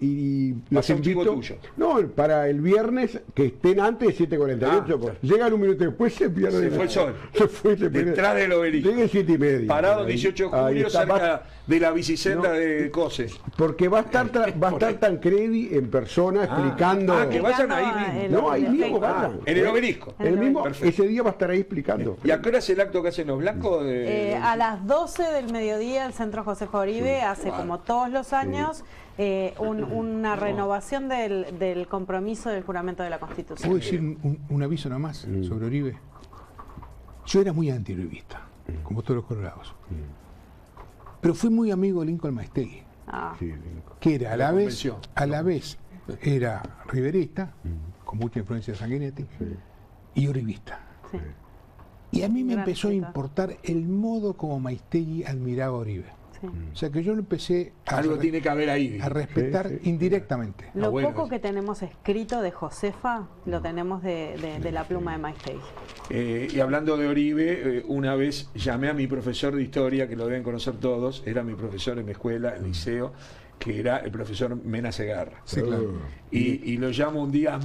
Y los invito,
tuyo.
No, para el viernes, que estén antes de 7:48. Llegan un minuto después, se pierde.
Se fue el sol.
Se fue,
detrás del obelisco.
Lleguen 7:30.
Parado 18 de julio, cerca de la bicicenda de Cose.
Porque va a estar Tancredi en persona explicando.
Que vayan ahí mismo.
No, ahí mismo vayan.
En el obelisco.
El mismo, ese día va a estar ahí explicando.
¿Y a qué hora es el acto que hacen los blancos?
A las 12 del mediodía el Centro José Oribe hace como todos los años una renovación del compromiso del juramento de la Constitución.
¿Puedo decir un aviso nada más sobre Oribe? Yo era muy anti-uribista, como todos los colorados. Pero fui muy amigo de Lincoln Maestegui, que era a la vez era riverista, con mucha influencia de Sanguinetti, y uribista. Y a mí me empezó a importar el modo como Maestegui admiraba a Oribe. O sea que yo lo empecé
tiene que haber ahí
a respetar indirectamente.
Lo poco que tenemos escrito de Josefa lo tenemos de la pluma de Maestegui.
Y hablando de Oribe, una vez llamé a mi profesor de historia, que lo deben conocer todos, era mi profesor en mi escuela, en el liceo, que era el profesor Mena Segarra.
Sí, claro.
Y lo llamo un día,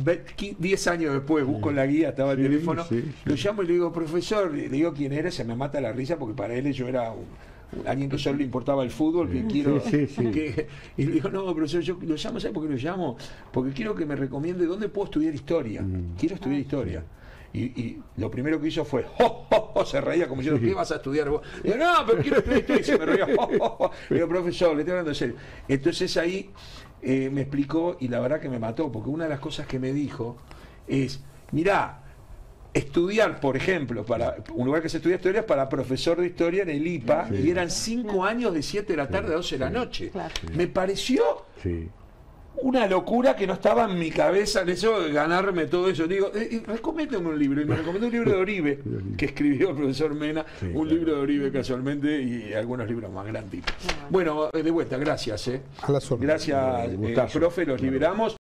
10 años después, busco en la guía, estaba el teléfono, lo llamo y le digo, profesor, le digo quién era, se me mata la risa porque para él yo era alguien que solo le importaba el fútbol, que quiero y le digo, no, profesor, yo lo llamo, ¿sabes por qué lo llamo? Porque quiero que me recomiende dónde puedo estudiar historia. Quiero estudiar historia. Y lo primero que hizo fue, se reía como diciendo, ¿qué vas a estudiar vos? Y yo, no, pero quiero estudiar historia. Y se me reía, Le digo, profesor, le estoy hablando en serio. Entonces ahí me explicó, y la verdad que me mató, porque una de las cosas que me dijo es, mirá, estudiar, por ejemplo, para un lugar que se estudia historia es para profesor de historia en el IPA, y eran 5 años de 7 de la tarde a 12 de la noche. Me pareció una locura que no estaba en mi cabeza, eso de ganarme todo eso. Digo, recomiéndame un libro, y me recomendó un libro de Oribe, que escribió el profesor Mena, un libro de Oribe casualmente, y algunos libros más grandes. Bueno, de vuelta, gracias.
A las órdenes.
Gracias, profe, los liberamos.